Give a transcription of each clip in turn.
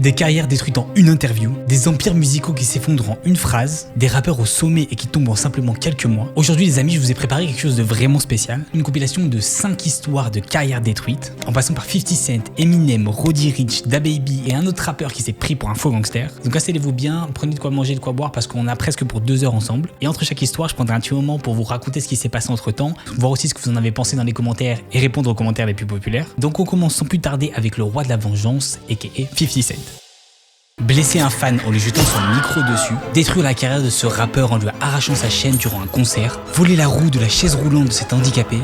Des carrières détruites en une interview, des empires musicaux qui s'effondrent en une phrase, des rappeurs au sommet et qui tombent en simplement quelques mois. Aujourd'hui les amis, je vous ai préparé quelque chose de vraiment spécial, une compilation de 5 histoires de carrières détruites, en passant par 50 Cent, Eminem, Roddy Ricch, DaBaby et un autre rappeur qui s'est pris pour un faux gangster. Donc installez-vous bien, prenez de quoi manger, de quoi boire parce qu'on a presque pour 2 heures ensemble. Et entre chaque histoire, je prendrai un petit moment pour vous raconter ce qui s'est passé entre temps, voir aussi ce que vous en avez pensé dans les commentaires et répondre aux commentaires les plus populaires. Donc on commence sans plus tarder avec le roi de la vengeance, aka 50 Cent. Blesser un fan en lui jetant son micro dessus, détruire la carrière de ce rappeur en lui arrachant sa chaîne durant un concert, voler la roue de la chaise roulante de cet handicapé,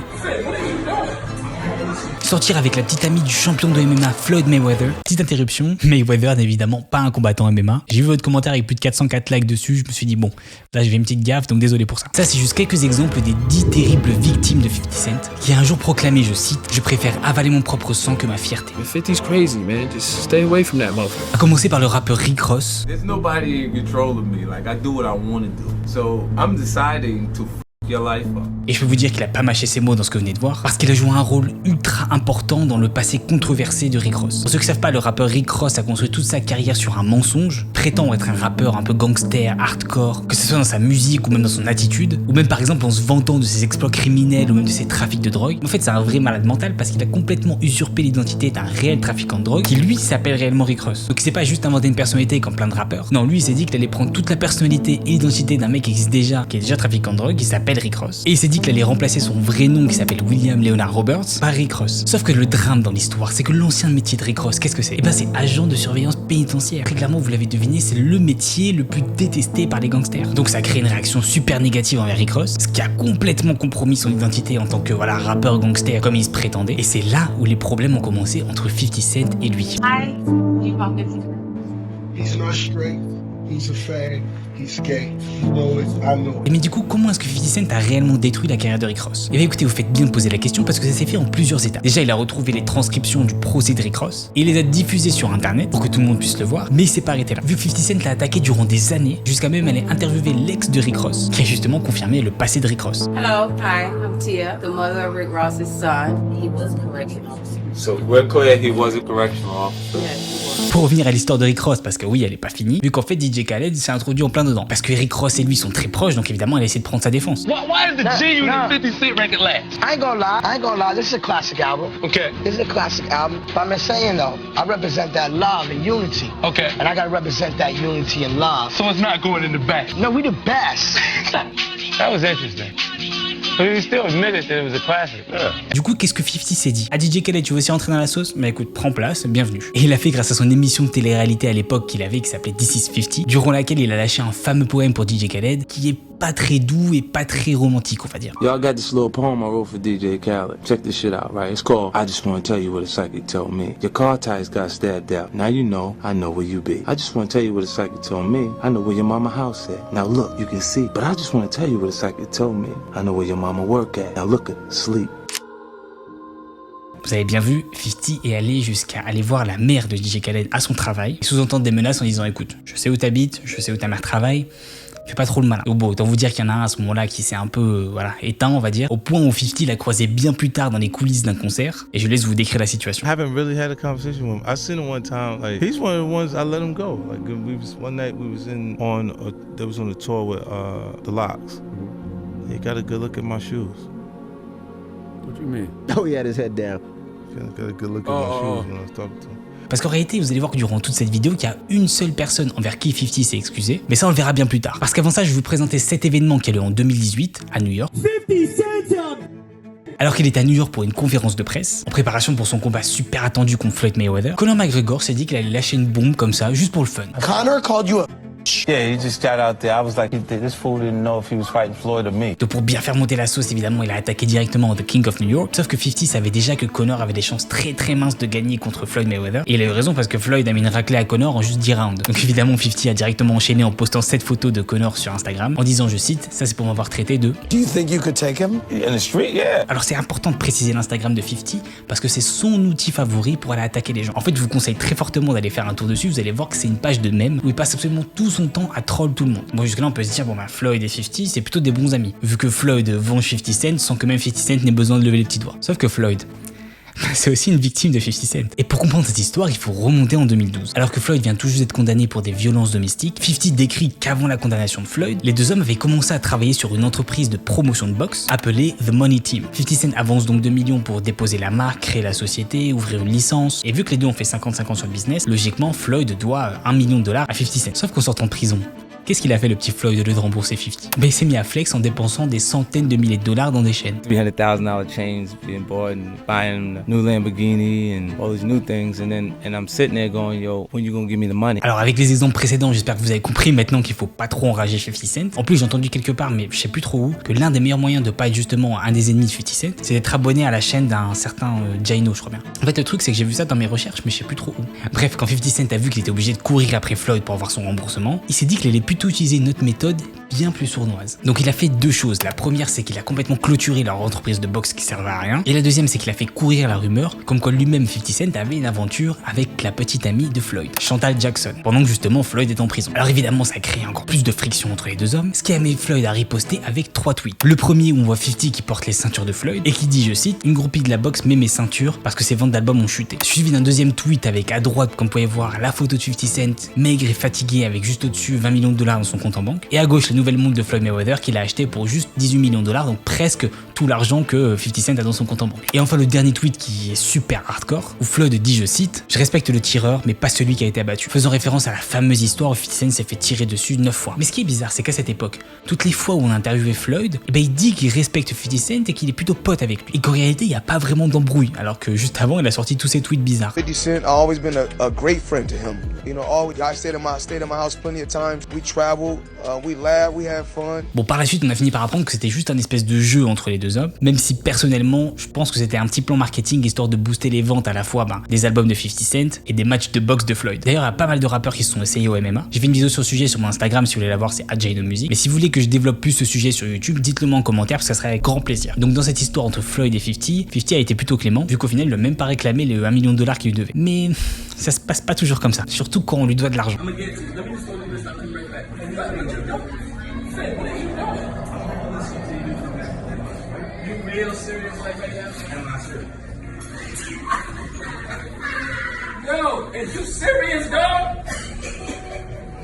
sortir avec la petite amie du champion de MMA Floyd Mayweather. Petite interruption, Mayweather n'est évidemment pas un combattant MMA. J'ai vu votre commentaire avec plus de 404 likes dessus, je me suis dit bon, là je vais une petite gaffe, donc désolé pour ça. Ça c'est juste quelques exemples des 10 terribles victimes de 50 Cent, qui a un jour proclamé, je cite, « Je préfère avaler mon propre sang que ma fierté ». 50's crazy, man. Just stay away from that motherfucker. A commencer par le rappeur Rick Ross. There's nobody in control of me. Like, I do what I want to do. So I'm deciding to your life up. Et je peux vous dire qu'il a pas mâché ses mots dans ce que vous venez de voir, parce qu'il a joué un rôle ultra important dans le passé controversé de Rick Ross. Pour ceux qui savent pas, le rappeur Rick Ross a construit toute sa carrière sur un mensonge, prétend être un rappeur un peu gangster, hardcore, que ce soit dans sa musique ou même dans son attitude, ou même par exemple en se vantant de ses exploits criminels ou même de ses trafics de drogue. En fait, c'est un vrai malade mental parce qu'il a complètement usurpé l'identité d'un réel trafiquant de drogue qui lui s'appelle réellement Rick Ross. Donc il s'est pas juste inventé une personnalité comme plein de rappeurs. Non, lui il s'est dit qu'il allait prendre toute la personnalité et l'identité d'un mec qui existe déjà, qui est déjà trafiquant de drogue, qui s'appelle Rick Ross. Et il s'est dit qu'il allait remplacer son vrai nom qui s'appelle William Leonard Roberts par Rick Ross. Sauf que le drame dans l'histoire, c'est que l'ancien métier de Rick Ross, qu'est-ce que c'est? Et ben c'est agent de surveillance pénitentiaire. Très clairement, vous l'avez deviné, c'est le métier le plus détesté par les gangsters. Donc ça a créé une réaction super négative envers Rick Ross, ce qui a complètement compromis son identité en tant que rappeur gangster comme il se prétendait. Et c'est là où les problèmes ont commencé entre 50 Cent et lui. Hi, you focus. He's not straight. He's a fag. He's gay. You know it. I know it. Et mais du coup, comment est-ce que 50 Cent a réellement détruit la carrière de Rick Ross? Et bien écoutez, vous faites bien de poser la question parce que ça s'est fait en plusieurs étapes. Déjà, il a retrouvé les transcriptions du procès de Rick Ross et il les a diffusées sur internet pour que tout le monde puisse le voir, mais il s'est pas arrêté là. Vu que 50 Cent l'a attaqué durant des années, jusqu'à même aller interviewer l'ex de Rick Ross, qui a justement confirmé le passé de Rick Ross. Hello, hi, I'm Tia, the mother of Rick Ross's son. He was a correctional officer. So we're clear he was a correctional officer. Yes, he was. Pour revenir à l'histoire de Rick Ross, parce que oui, elle est pas finie, vu qu'en fait DJ Khaled s'est introduit en plein dedans. Parce que Rick Ross et lui sont très proches, donc évidemment elle a essayé de prendre sa défense. Why did the G-Unit 50 Cent record last? I ain't gonna lie, this is a classic album. Okay. This is a classic album. But I'm saying though, I represent that love and unity. Okay. And I gotta represent that unity and love. So it's not going in the back. No, we the best. That was interesting. But he still admitted that it was a classic. Yeah. Du coup, qu'est-ce que 50 s'est dit? Ah DJ Khaled, tu veux aussi rentrer dans la sauce? Bah écoute, prends place, bienvenue. Et il a fait grâce à son émission de télé-réalité à l'époque qu'il avait, qui s'appelait This is 50, durant laquelle il a lâché un fameux poème pour DJ Khaled, qui est pas très doux et pas très romantique, on va dire. Y'all got this little poem I wrote for DJ Khaled. Check this shit out, right? It's called I Just Want to Tell You What a Psychic Told Me. Your car tires got stabbed out. Now you know, I know where you be. I just want to tell you what a psychic told me. I know where your mama house at. Now look, you can see. But I just want to tell you what a psychic told me. I know where your mama work at. Now look at sleep. Vous avez bien vu, 50 est allé jusqu'à aller voir la mère de DJ Khaled à son travail et sous-entendre des menaces en disant écoute, je sais où t'habites, je sais où ta mère travaille, fais pas trop le malin. Donc bon, autant vous dire qu'il y en a un à ce moment-là qui s'est un peu éteint, on va dire, au point où 50 l'a croisé bien plus tard dans les coulisses d'un concert, et je laisse vous décrire la situation. I haven't really had a conversation with him. I seen him one time. Like he's one of the ones I let him go. Like one night we was they was on a tour with the Locks. He got a good look at my shoes. What do you mean? Oh, he had his head down. He got a good look at my shoes when I was talking to him. Parce qu'en réalité, vous allez voir que durant toute cette vidéo, qu'il y a une seule personne envers qui 50 s'est excusé, mais ça on le verra bien plus tard. Parce qu'avant ça, je vais vous présenter cet événement qui a lieu en 2018 à New York. Alors qu'il était à New York pour une conférence de presse, en préparation pour son combat super attendu contre Floyd Mayweather, Conor McGregor s'est dit qu'il allait lâcher une bombe comme ça, juste pour le fun. Connor called you a Yeah, he just got out there. I was like, this fool didn't know if he was fighting Floyd or me. Donc pour bien faire monter la sauce, évidemment, il a attaqué directement The King of New York. Sauf que 50 savait déjà que Conor avait des chances très très minces de gagner contre Floyd Mayweather. Et il a eu raison parce que Floyd a mis une raclée à Conor en juste 10 rounds. Donc évidemment, 50 a directement enchaîné en postant cette photo de Conor sur Instagram en disant, je cite, ça c'est pour m'avoir traité de... Do you think you could take him? In the street, yeah. Alors c'est important de préciser l'Instagram de 50 parce que c'est son outil favori pour aller attaquer les gens. En fait, je vous conseille très fortement d'aller faire un tour dessus. Vous allez voir que c'est une page de mèmes où il passe absolument tout son temps à troll tout le monde. Bon, jusque là on peut se dire, bon bah Floyd et 50 c'est plutôt des bons amis, vu que Floyd venge 50 Cent sans que même 50 Cent n'ait besoin de lever les petits doigts. Sauf que Floyd c'est aussi une victime de 50 Cent. Et pour comprendre cette histoire, il faut remonter en 2012. Alors que Floyd vient tout juste d'être condamné pour des violences domestiques, 50 décrit qu'avant la condamnation de Floyd, les deux hommes avaient commencé à travailler sur une entreprise de promotion de boxe appelée The Money Team. 50 Cent avance donc 2 millions pour déposer la marque, créer la société, ouvrir une licence, et vu que les deux ont fait 50-50 sur le business, logiquement Floyd doit $1 million à 50 Cent. Sauf qu'en sortant de prison, qu'est-ce qu'il a fait le petit Floyd au lieu de rembourser 50? Ben, il s'est mis à flex en dépensant des centaines de milliers de dollars dans des chaînes. $300,000 chains being bought and buying a new Lamborghini and all these new things and I'm sitting there going, yo, when you gonna give me the money? Alors avec les exemples précédents, j'espère que vous avez compris maintenant qu'il faut pas trop enrager 50 Cent. En plus j'ai entendu quelque part, mais je sais plus trop où, que l'un des meilleurs moyens de pas être justement un des ennemis de 50 Cent, c'est d'être abonné à la chaîne d'un certain Jayno, je crois bien. En fait le truc c'est que j'ai vu ça dans mes recherches, mais je sais plus trop où. Bref, quand 50 Cent a vu qu'il était obligé de courir après Floyd pour avoir son remboursement, il s'est dit qu'il allait plutôt utiliser une autre méthode bien plus sournoise. Donc il a fait deux choses. La première, c'est qu'il a complètement clôturé leur entreprise de boxe qui servait à rien. Et la deuxième, c'est qu'il a fait courir la rumeur comme quoi lui-même 50 Cent avait une aventure avec la petite amie de Floyd, Chantal Jackson, pendant que justement Floyd est en prison. Alors évidemment, ça a créé encore plus de friction entre les deux hommes, ce qui a amené Floyd à riposter avec 3 tweets. Le premier où on voit 50 qui porte les ceintures de Floyd et qui dit, je cite, une groupie de la boxe met mes ceintures parce que ses ventes d'albums ont chuté. Suivi d'un deuxième tweet avec à droite, comme vous pouvez voir, la photo de 50 Cent, maigre et fatigué avec juste au-dessus $20 millions dans son compte en banque. Et à gauche, la nouvelle montre de Floyd Mayweather qu'il a acheté pour juste $18 millions, donc presque tout l'argent que 50 Cent a dans son compte en banque. Et enfin le dernier tweet qui est super hardcore, où Floyd dit, je cite, je respecte le tireur mais pas celui qui a été abattu, faisant référence à la fameuse histoire où 50 Cent s'est fait tirer dessus 9 fois. Mais ce qui est bizarre, c'est qu'à cette époque, toutes les fois où on a interviewé Floyd, il dit qu'il respecte 50 Cent et qu'il est plutôt pote avec lui, et qu'en réalité il n'y a pas vraiment d'embrouille, alors que juste avant il a sorti tous ces tweets bizarres. 50 Cent, I've always been a great friend to him. You know, I stayed in my house plenty of times. We traveled, we laughed, we had fun. Bon, par la suite, on a fini par apprendre que c'était juste un espèce de jeu entre les deux hommes, même si personnellement, je pense que c'était un petit plan marketing histoire de booster les ventes à la fois des albums de 50 Cent et des matchs de boxe de Floyd. D'ailleurs, il y a pas mal de rappeurs qui se sont essayés au MMA. J'ai fait une vidéo sur le sujet sur mon Instagram, si vous voulez la voir, c'est @JaynoMusic. Mais si vous voulez que je développe plus ce sujet sur YouTube, dites-le moi en commentaire parce que ça serait avec grand plaisir. Donc dans cette histoire entre Floyd et 50 a été plutôt clément, vu qu'au final, il n'a même pas réclamé les $1 million qu'il lui devait. Mais ça se passe pas toujours comme ça, surtout quand on lui doit de l'argent.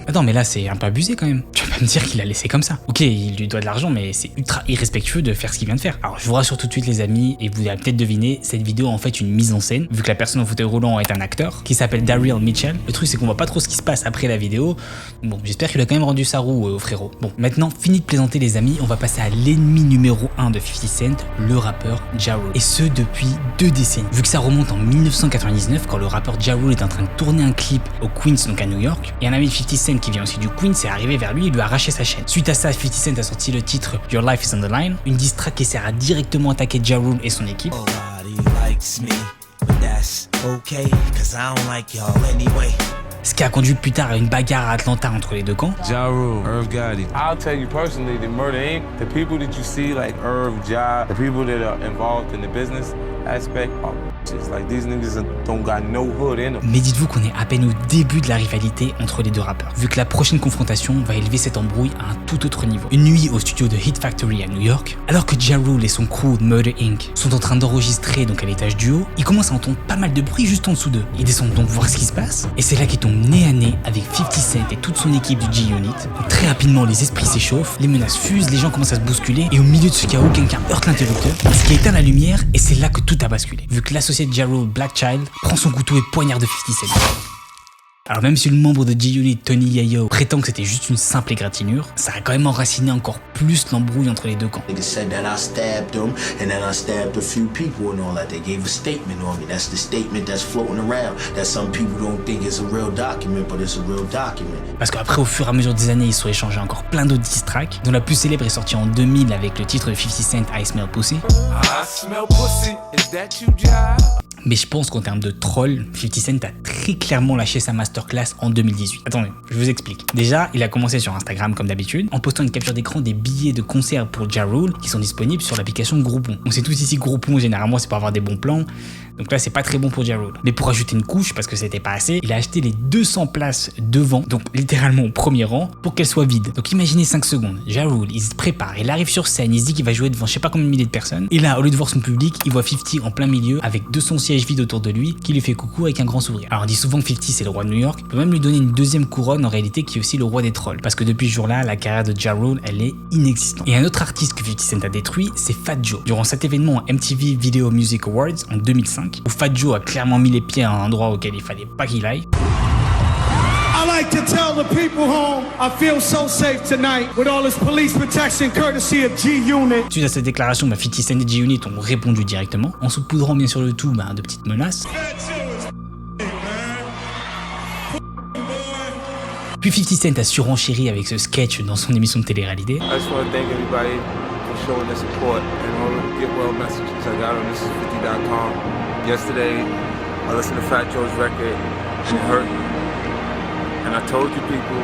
Attends, mais là c'est un peu abusé quand même. Tu vas pas me dire qu'il a laissé comme ça. Ok, il lui doit de l'argent, mais c'est ultra irrespectueux de faire ce qu'il vient de faire. Alors je vous rassure tout de suite les amis, et vous avez peut-être deviné, cette vidéo est en fait une mise en scène, vu que la personne au fauteuil roulant est un acteur, qui s'appelle Daryl Mitchell. Le truc c'est qu'on voit pas trop ce qui se passe après la vidéo. Bon, j'espère qu'il a quand même rendu sa roue au frérot. Bon, maintenant, fini de plaisanter les amis, on va passer à l'ennemi numéro 1 de 50 Cent, le rappeur Ja Rule. Et ce depuis 2 décennies. Vu que ça remonte en 1999, quand le rappeur Ja Rule est en train de tourner un clip au Queens, donc à New York, et un ami de 50 Cent qui vient aussi du Queens est arrivé vers lui et lui a arraché sa chaîne. Suite à ça, 50 Cent a sorti le titre Your Life is on the Line, une diss track qui sert à directement attaquer Ja Rule et son équipe. Ce qui a conduit plus tard à une bagarre à Atlanta entre les deux camps. Ja Rule, Irv Gotti. I'll tell you personally, the Murder Inc., the people that you see like Irv, Ja, the people that are involved in the business aspect are just like these niggas don't got no hood in them. Mais dites-vous qu'on est à peine au début de la rivalité entre les deux rappeurs, vu que la prochaine confrontation va élever cette embrouille à un tout autre niveau. Une nuit au studio de Hit Factory à New York, alors que Ja Rule et son crew Murder Inc. sont en train d'enregistrer donc à l'étage du haut, ils commencent à entendre pas mal de bruit juste en dessous d'eux. Ils descendent donc voir ce qui se passe, et c'est là qu'ils tombent nez à nez avec 50 Cent et toute son équipe du G-Unit. Très rapidement, les esprits s'échauffent, les menaces fusent, les gens commencent à se bousculer, et au milieu de ce chaos, quelqu'un heurte l'interrupteur, ce qui éteint la lumière, et c'est là que tout a basculé, vu que l'associé de Ja Rule, Black Child, prend son couteau et poignarde 50 Cent. Alors même si le membre de G-Unit, Tony Yayo, prétend que c'était juste une simple égratignure, ça a quand même enraciné encore plus l'embrouille entre les deux camps. Parce qu'après, au fur et à mesure des années, ils sont échangés encore plein d'autres diss tracks, dont la plus célèbre est sortie en 2000 avec le titre de 50 Cent, I Smell Pussy. Mais je pense qu'en termes de troll, 50 Cent a très clairement lâché sa masterclass en 2018. Attendez, je vous explique. Déjà, il a commencé sur Instagram comme d'habitude, en postant une capture d'écran des billets de concert pour Ja Rule qui sont disponibles sur l'application Groupon. On sait tous ici Groupon, généralement c'est pour avoir des bons plans, Donc là c'est pas très bon pour Ja Rule. Mais pour ajouter une couche, parce que c'était pas assez, il a acheté les 200 places devant, donc littéralement au premier rang, pour qu'elles soient vides. Donc imaginez 5 secondes, Ja Rule, il se prépare, il arrive sur scène, il se dit qu'il va jouer devant je sais pas combien de milliers de personnes, et là au lieu de voir son public, il voit 50 en plein milieu avec 200 sièges vides autour de lui qui lui fait coucou avec un grand sourire. Alors on dit souvent que 50 c'est le roi de New York, on peut même lui donner une deuxième couronne en réalité qui est aussi le roi des trolls, parce que depuis ce jour-là, la carrière de Ja Rule elle est inexistante. Et un autre artiste que 50 Cent a détruit, c'est Fat Joe. Durant cet événement MTV Video Music Awards en 2005, où Fat Joe a clairement mis les pieds à un endroit auquel il fallait pas qu'il aille. I like to tell the people home, I feel so safe tonight with all this police protection courtesy of G-Unit. Suite à cette déclaration, 50 Cent et G-Unit ont répondu directement, en saupoudrant bien sûr le tout de petites menaces. Puis 50 Cent a surenchéri avec ce sketch dans son émission de télé-réalité. I just want to thank everybody for showing their support and all the get well messages I got on this50.com. Yesterday, I listened to Fat Joe's record and it hurt me. And I told you people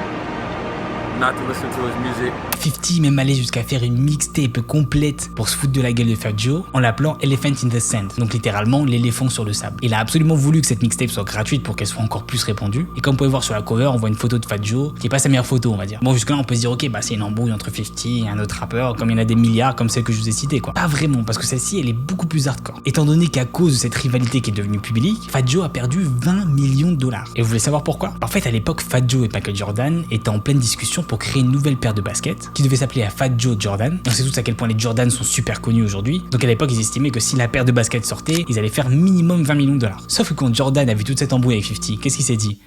not to listen to his music. 50 même allé jusqu'à faire une mixtape complète pour se foutre de la gueule de Fat Joe en l'appelant Elephant in the Sand, donc littéralement l'éléphant sur le sable. Il a absolument voulu que cette mixtape soit gratuite pour qu'elle soit encore plus répandue, et comme vous pouvez voir sur la cover, on voit une photo de Fat Joe qui est pas sa meilleure photo on va dire. Bon jusque là on peut se dire ok c'est une embrouille entre 50 et un autre rappeur, comme il y en a des milliards comme celle que je vous ai citée quoi. Pas vraiment, parce que celle-ci elle est beaucoup plus hardcore. Étant donné qu'à cause de cette rivalité qui est devenue publique, Fat Joe a perdu 20 millions de dollars. Et vous voulez savoir pourquoi? En fait à l'époque Fat Joe et Michael Jordan étaient en pleine discussion pour créer une nouvelle paire de baskets qui devait s'appeler Fat Joe Jordan. On sait tous à quel point les Jordan sont super connus aujourd'hui. Donc à l'époque, ils estimaient que si la paire de baskets sortait, ils allaient faire minimum 20 millions de dollars. Sauf que quand Jordan a vu toute cette embrouille avec 50, qu'est-ce qu'il s'est dit?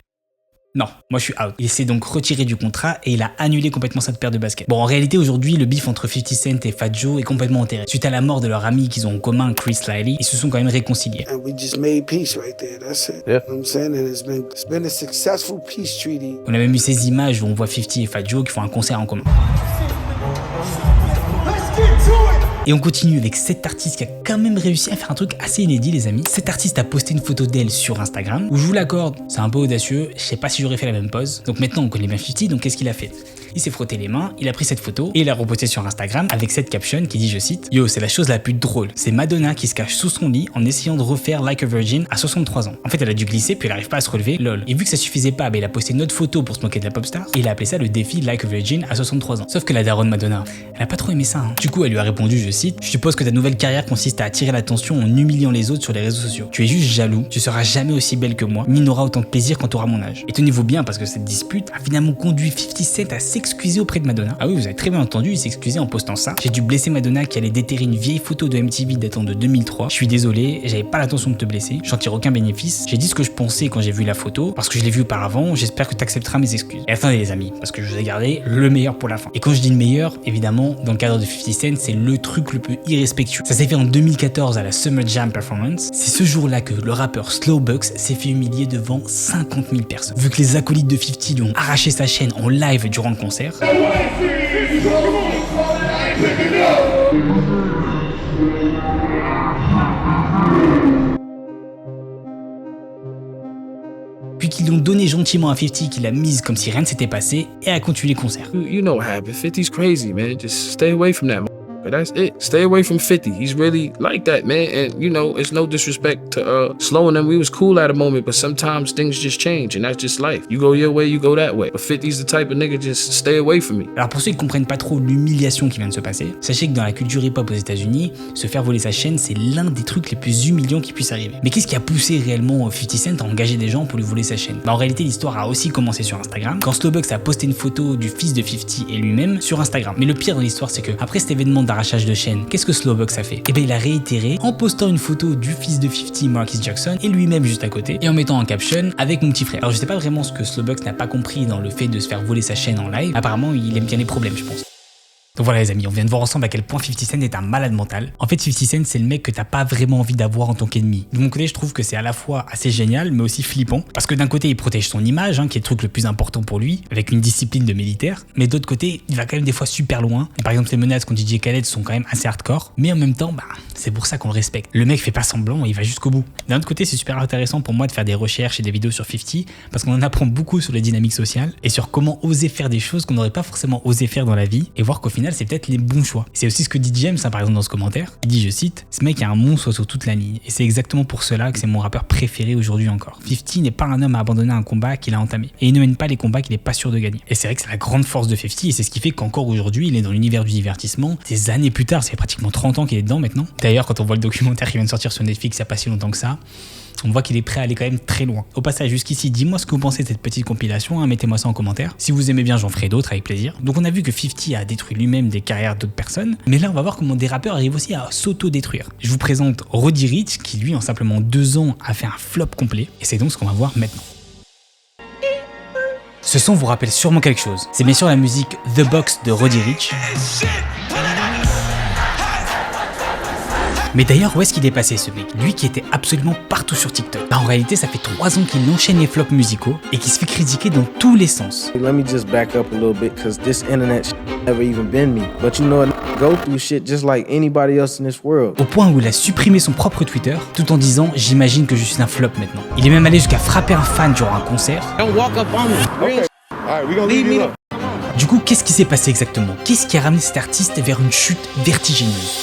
Non, moi je suis out. Il s'est donc retiré du contrat et il a annulé complètement cette paire de baskets. Bon, en réalité, aujourd'hui, le bif entre 50 Cent et Fat Joe est complètement enterré. Suite à la mort de leur ami qu'ils ont en commun, Chris Liley, ils se sont quand même réconciliés. And we just made peace right there. That's it. Yeah. You know what I'm saying? And it's been a successful peace treaty. On a même eu ces images où on voit 50 et Fat Joe qui font un concert en commun. Et on continue avec cet artiste qui a quand même réussi à faire un truc assez inédit les amis. Cet artiste a posté une photo d'elle sur Instagram, où je vous l'accorde, c'est un peu audacieux, je sais pas si j'aurais fait la même pose. Donc maintenant on connaît bien 50, donc qu'est-ce qu'il a fait? Il s'est frotté les mains, il a pris cette photo et il l'a repostée sur Instagram avec cette caption qui dit, je cite, Yo, c'est la chose la plus drôle, c'est Madonna qui se cache sous son lit en essayant de refaire Like a Virgin à 63 ans. En fait elle a dû glisser puis elle arrive pas à se relever, lol. Et vu que ça suffisait pas, il a posté une autre photo pour se moquer de la pop star et il a appelé ça le défi Like a Virgin à 63 ans. Sauf que la daronne Madonna, elle a pas trop aimé ça hein. Du coup elle lui a répondu, je cite, je suppose que ta nouvelle carrière consiste à attirer l'attention en humiliant les autres sur les réseaux sociaux. Tu es juste jaloux, tu seras jamais aussi belle que moi, ni n'auras autant de plaisir quand tu auras mon âge. Et tenez-vous bien parce que cette dispute a finalement conduit 50 Cent à s'excuser auprès de Madonna. Ah oui, vous avez très bien entendu, il s'excusait en postant ça. J'ai dû blesser Madonna qui allait déterrer une vieille photo de MTV datant de 2003. Je suis désolé, j'avais pas l'intention de te blesser, j'en tire aucun bénéfice. J'ai dit ce que je pensais quand j'ai vu la photo, parce que je l'ai vue auparavant, j'espère que tu accepteras mes excuses. Et attendez les amis, parce que je vous ai gardé le meilleur pour la fin. Et quand je dis le meilleur, évidemment, dans le cadre de 50 Cent, c'est le truc le plus irrespectueux. Ça s'est fait en 2014 à la Summer Jam Performance. C'est ce jour-là que le rappeur Slowbucks s'est fait humilier devant 50 000 personnes. Vu que les acolytes de 50 lui ont arraché sa chaîne en live durant le concert. Puis qu'ils l'ont donné gentiment à 50 qui l'a mise comme si rien ne s'était passé et a continué le concert. You know what happened. 50's crazy, man. Just stay away from that. That's it. Stay away from 50. He's really like that, man. And you know, it's no disrespect to Slow and them. We was cool at a moment, but sometimes things just change, and that's just life. You go your way, you go that way. But 50's the type of nigga, just stay away from me. Alors pour ceux qui comprennent pas trop l'humiliation qui vient de se passer, sachez que dans la culture hip-hop aux États-Unis, se faire voler sa chaîne, c'est l'un des trucs les plus humiliants qui puisse arriver. Mais qu'est-ce qui a poussé réellement 50 Cent à engager des gens pour lui voler sa chaîne? En réalité, l'histoire a aussi commencé sur Instagram, quand Slowbucks a posté une photo du fils de 50 et lui-même sur Instagram. Mais le pire dans l'histoire, c'est que après cet événement d'arrachage de chaîne, qu'est-ce que Slowbucks a fait? Eh bien il a réitéré en postant une photo du fils de 50, Marcus Jackson, et lui-même juste à côté, et en mettant un caption avec mon petit frère. Alors je sais pas vraiment ce que Slowbucks n'a pas compris dans le fait de se faire voler sa chaîne en live. Apparemment il aime bien les problèmes je pense. Donc voilà les amis, on vient de voir ensemble à quel point 50 Cent est un malade mental. En fait 50 Cent c'est le mec que t'as pas vraiment envie d'avoir en tant qu'ennemi. De mon côté je trouve que c'est à la fois assez génial mais aussi flippant. Parce que d'un côté il protège son image, qui est le truc le plus important pour lui, avec une discipline de militaire. Mais d'autre côté il va quand même des fois super loin. Et par exemple les menaces contre DJ Khaled sont quand même assez hardcore. Mais en même temps c'est pour ça qu'on le respecte. Le mec fait pas semblant et il va jusqu'au bout. D'un autre côté c'est super intéressant pour moi de faire des recherches et des vidéos sur 50 parce qu'on en apprend beaucoup sur les dynamiques sociales et sur comment oser faire des choses qu'on n'aurait pas forcément osé faire dans la vie et voir qu'au final final c'est peut-être les bons choix. Et c'est aussi ce que dit James par exemple dans ce commentaire. Il dit, je cite, ce mec est un monstre sur toute la ligne et c'est exactement pour cela que c'est mon rappeur préféré aujourd'hui encore. 50 n'est pas un homme à abandonner un combat qu'il a entamé et il ne mène pas les combats qu'il est pas sûr de gagner. Et c'est vrai que c'est la grande force de 50 et c'est ce qui fait qu'encore aujourd'hui il est dans l'univers du divertissement. Des années plus tard, ça fait pratiquement 30 ans qu'il est dedans maintenant. D'ailleurs quand on voit le documentaire qui vient de sortir sur Netflix il n'y a pas si longtemps que ça, on voit qu'il est prêt à aller quand même très loin. Au passage, jusqu'ici, dis-moi ce que vous pensez de cette petite compilation, hein, mettez-moi ça en commentaire. Si vous aimez bien, j'en ferai d'autres avec plaisir. Donc on a vu que 50 a détruit lui-même des carrières d'autres personnes, mais là on va voir comment des rappeurs arrivent aussi à s'auto-détruire. Je vous présente Roddy Ricch, qui lui en simplement 2 ans a fait un flop complet, et c'est donc ce qu'on va voir maintenant. Ce son vous rappelle sûrement quelque chose. C'est bien sûr la musique The Box de Roddy Ricch. Mais d'ailleurs, où est-ce qu'il est passé ce mec? Lui qui était absolument partout sur TikTok. En réalité, ça fait 3 ans qu'il enchaîne les flops musicaux et qui se fait critiquer dans tous les sens. Let me just back up a little bit because this internet never even been me. But you know, I go through shit just like anybody else in this world. Au point où il a supprimé son propre Twitter tout en disant « J'imagine que je suis un flop maintenant ». Il est même allé jusqu'à frapper un fan durant un concert. Don't walk up on me. Okay. All right, we gonna leave me. Du coup, qu'est-ce qui s'est passé exactement? Qu'est-ce qui a ramené cet artiste vers une chute vertigineuse?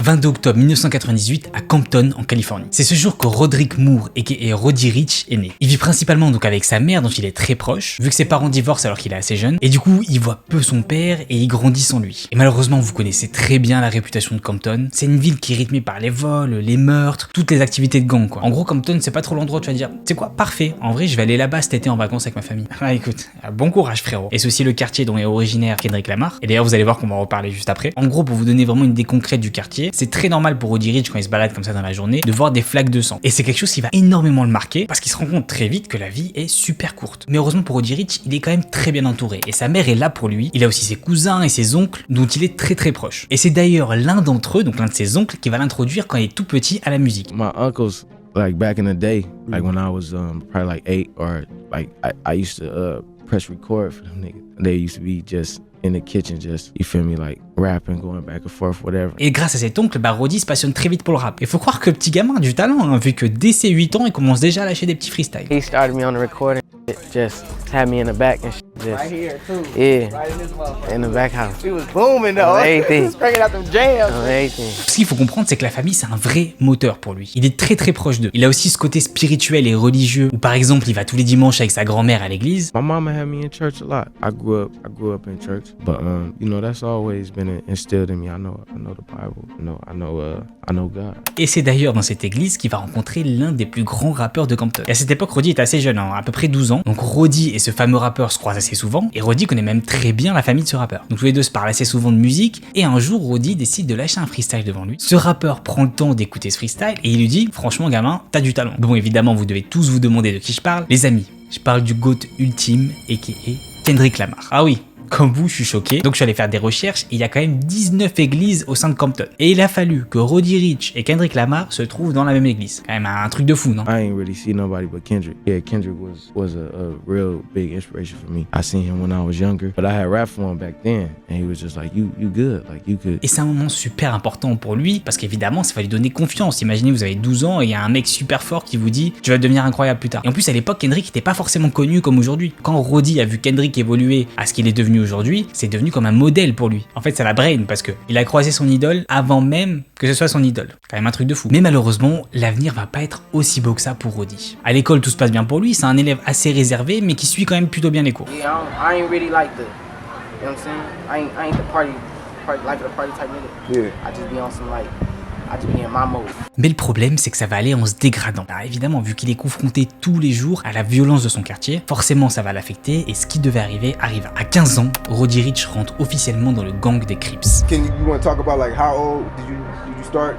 22 octobre 1998 à Compton en Californie. C'est ce jour que Roderick Moore aka Roddy Ricch est né. Il vit principalement donc avec sa mère dont il est très proche, vu que ses parents divorcent alors qu'il est assez jeune, et du coup il voit peu son père et il grandit sans lui. Et malheureusement vous connaissez très bien la réputation de Compton, c'est une ville qui est rythmée par les vols, les meurtres, toutes les activités de gang quoi. En gros Compton c'est pas trop l'endroit où tu vas dire, c'est quoi, parfait, en vrai je vais aller là-bas cet été en vacances avec ma famille. Ah écoute, bon courage frérot. Et c'est aussi le quartier dont est originaire Kendrick Lamar, et d'ailleurs vous allez voir qu'on va en reparler juste après. En gros pour vous donner vraiment une idée concrète du quartier, c'est très normal pour Roddy Ricch quand il se balade comme ça dans la journée de voir des flaques de sang. Et c'est quelque chose qui va énormément le marquer parce qu'il se rend compte très vite que la vie est super courte. Mais heureusement pour Roddy Ricch, il est quand même très bien entouré et sa mère est là pour lui. Il a aussi ses cousins et ses oncles dont il est très très proche. Et c'est d'ailleurs l'un d'entre eux, donc l'un de ses oncles, qui va l'introduire quand il est tout petit à la musique. My uncles, like back in the day, like when I was probably like 8 or like I used to press record for them niggas. They used to be just in the kitchen, just, you feel me, like rapping, going back and forth, whatever. Et grâce à cet oncle, Roddy se passionne très vite pour le rap. Et faut croire que le petit gamin a du talent, hein, vu que dès ses 8 ans, il commence déjà à lâcher des petits freestyles. He started me on the recording, just had me in the back and shit. Just, right here too. Yeah. Right in this motherfucker. In the back house. He was booming though. Everything. He was bringing out them jams. Everything. Ce qu'il faut comprendre, c'est que la famille, c'est un vrai moteur pour lui. Il est très très proche d'eux. Il a aussi ce côté spirituel et religieux, où par exemple, il va tous les dimanches avec sa grand-mère à l'église. My mama had me in church a lot. I grew up in church, but you know that's always been instilled in me. I know the Bible. I know God. Et c'est d'ailleurs dans cette église qu'il va rencontrer l'un des plus grands rappeurs de Compton. Et à cette époque, Roddy est assez jeune, hein, à peu près 12 ans. Donc Roddy et ce fameux rappeur se croisent assez souvent, et Roddy connaît même très bien la famille de ce rappeur. Donc tous les deux se parlent assez souvent de musique, et un jour Roddy décide de lâcher un freestyle devant lui. Ce rappeur prend le temps d'écouter ce freestyle, et il lui dit, franchement gamin, t'as du talent. Bon évidemment vous devez tous vous demander de qui je parle. Les amis, je parle du GOAT ultime, aka Kendrick Lamar. Ah oui, comme vous, je suis choqué. Donc je suis allé faire des recherches et il y a quand même 19 églises au sein de Compton. Et il a fallu que Roddy Ricch et Kendrick Lamar se trouvent dans la même église. Quand même un truc de fou, non? I ain't really see nobody but Kendrick. Yeah, Kendrick was a real big inspiration for me. I seen him when I was younger, but I had rap for him back then, and he was just like, you good, like you could. Et c'est un moment super important pour lui parce qu'évidemment, ça va lui donner confiance. Imaginez, vous avez 12 ans et il y a un mec super fort qui vous dit, tu vas devenir incroyable plus tard. Et en plus, à l'époque, Kendrick n'était pas forcément connu comme aujourd'hui. Quand Roddy a vu Kendrick évoluer à ce qu'il est devenu aujourd'hui, c'est devenu comme un modèle pour lui. En fait, c'est la brain parce que il a croisé son idole avant même que ce soit son idole. Quand même un truc de fou. Mais malheureusement, l'avenir va pas être aussi beau que ça pour Roddy. À l'école, tout se passe bien pour lui. C'est un élève assez réservé, mais qui suit quand même plutôt bien les cours. Yeah, I ain't really like the, you know what I'm saying? I ain't the party type nigga. Yeah. I just be on some like. Mais le problème, c'est que ça va aller en se dégradant. Alors évidemment, vu qu'il est confronté tous les jours à la violence de son quartier, forcément ça va l'affecter et ce qui devait arriver arriva. À 15 ans, Roddy Ricch rentre officiellement dans le gang des Crips. You want to talk about like how old did you start?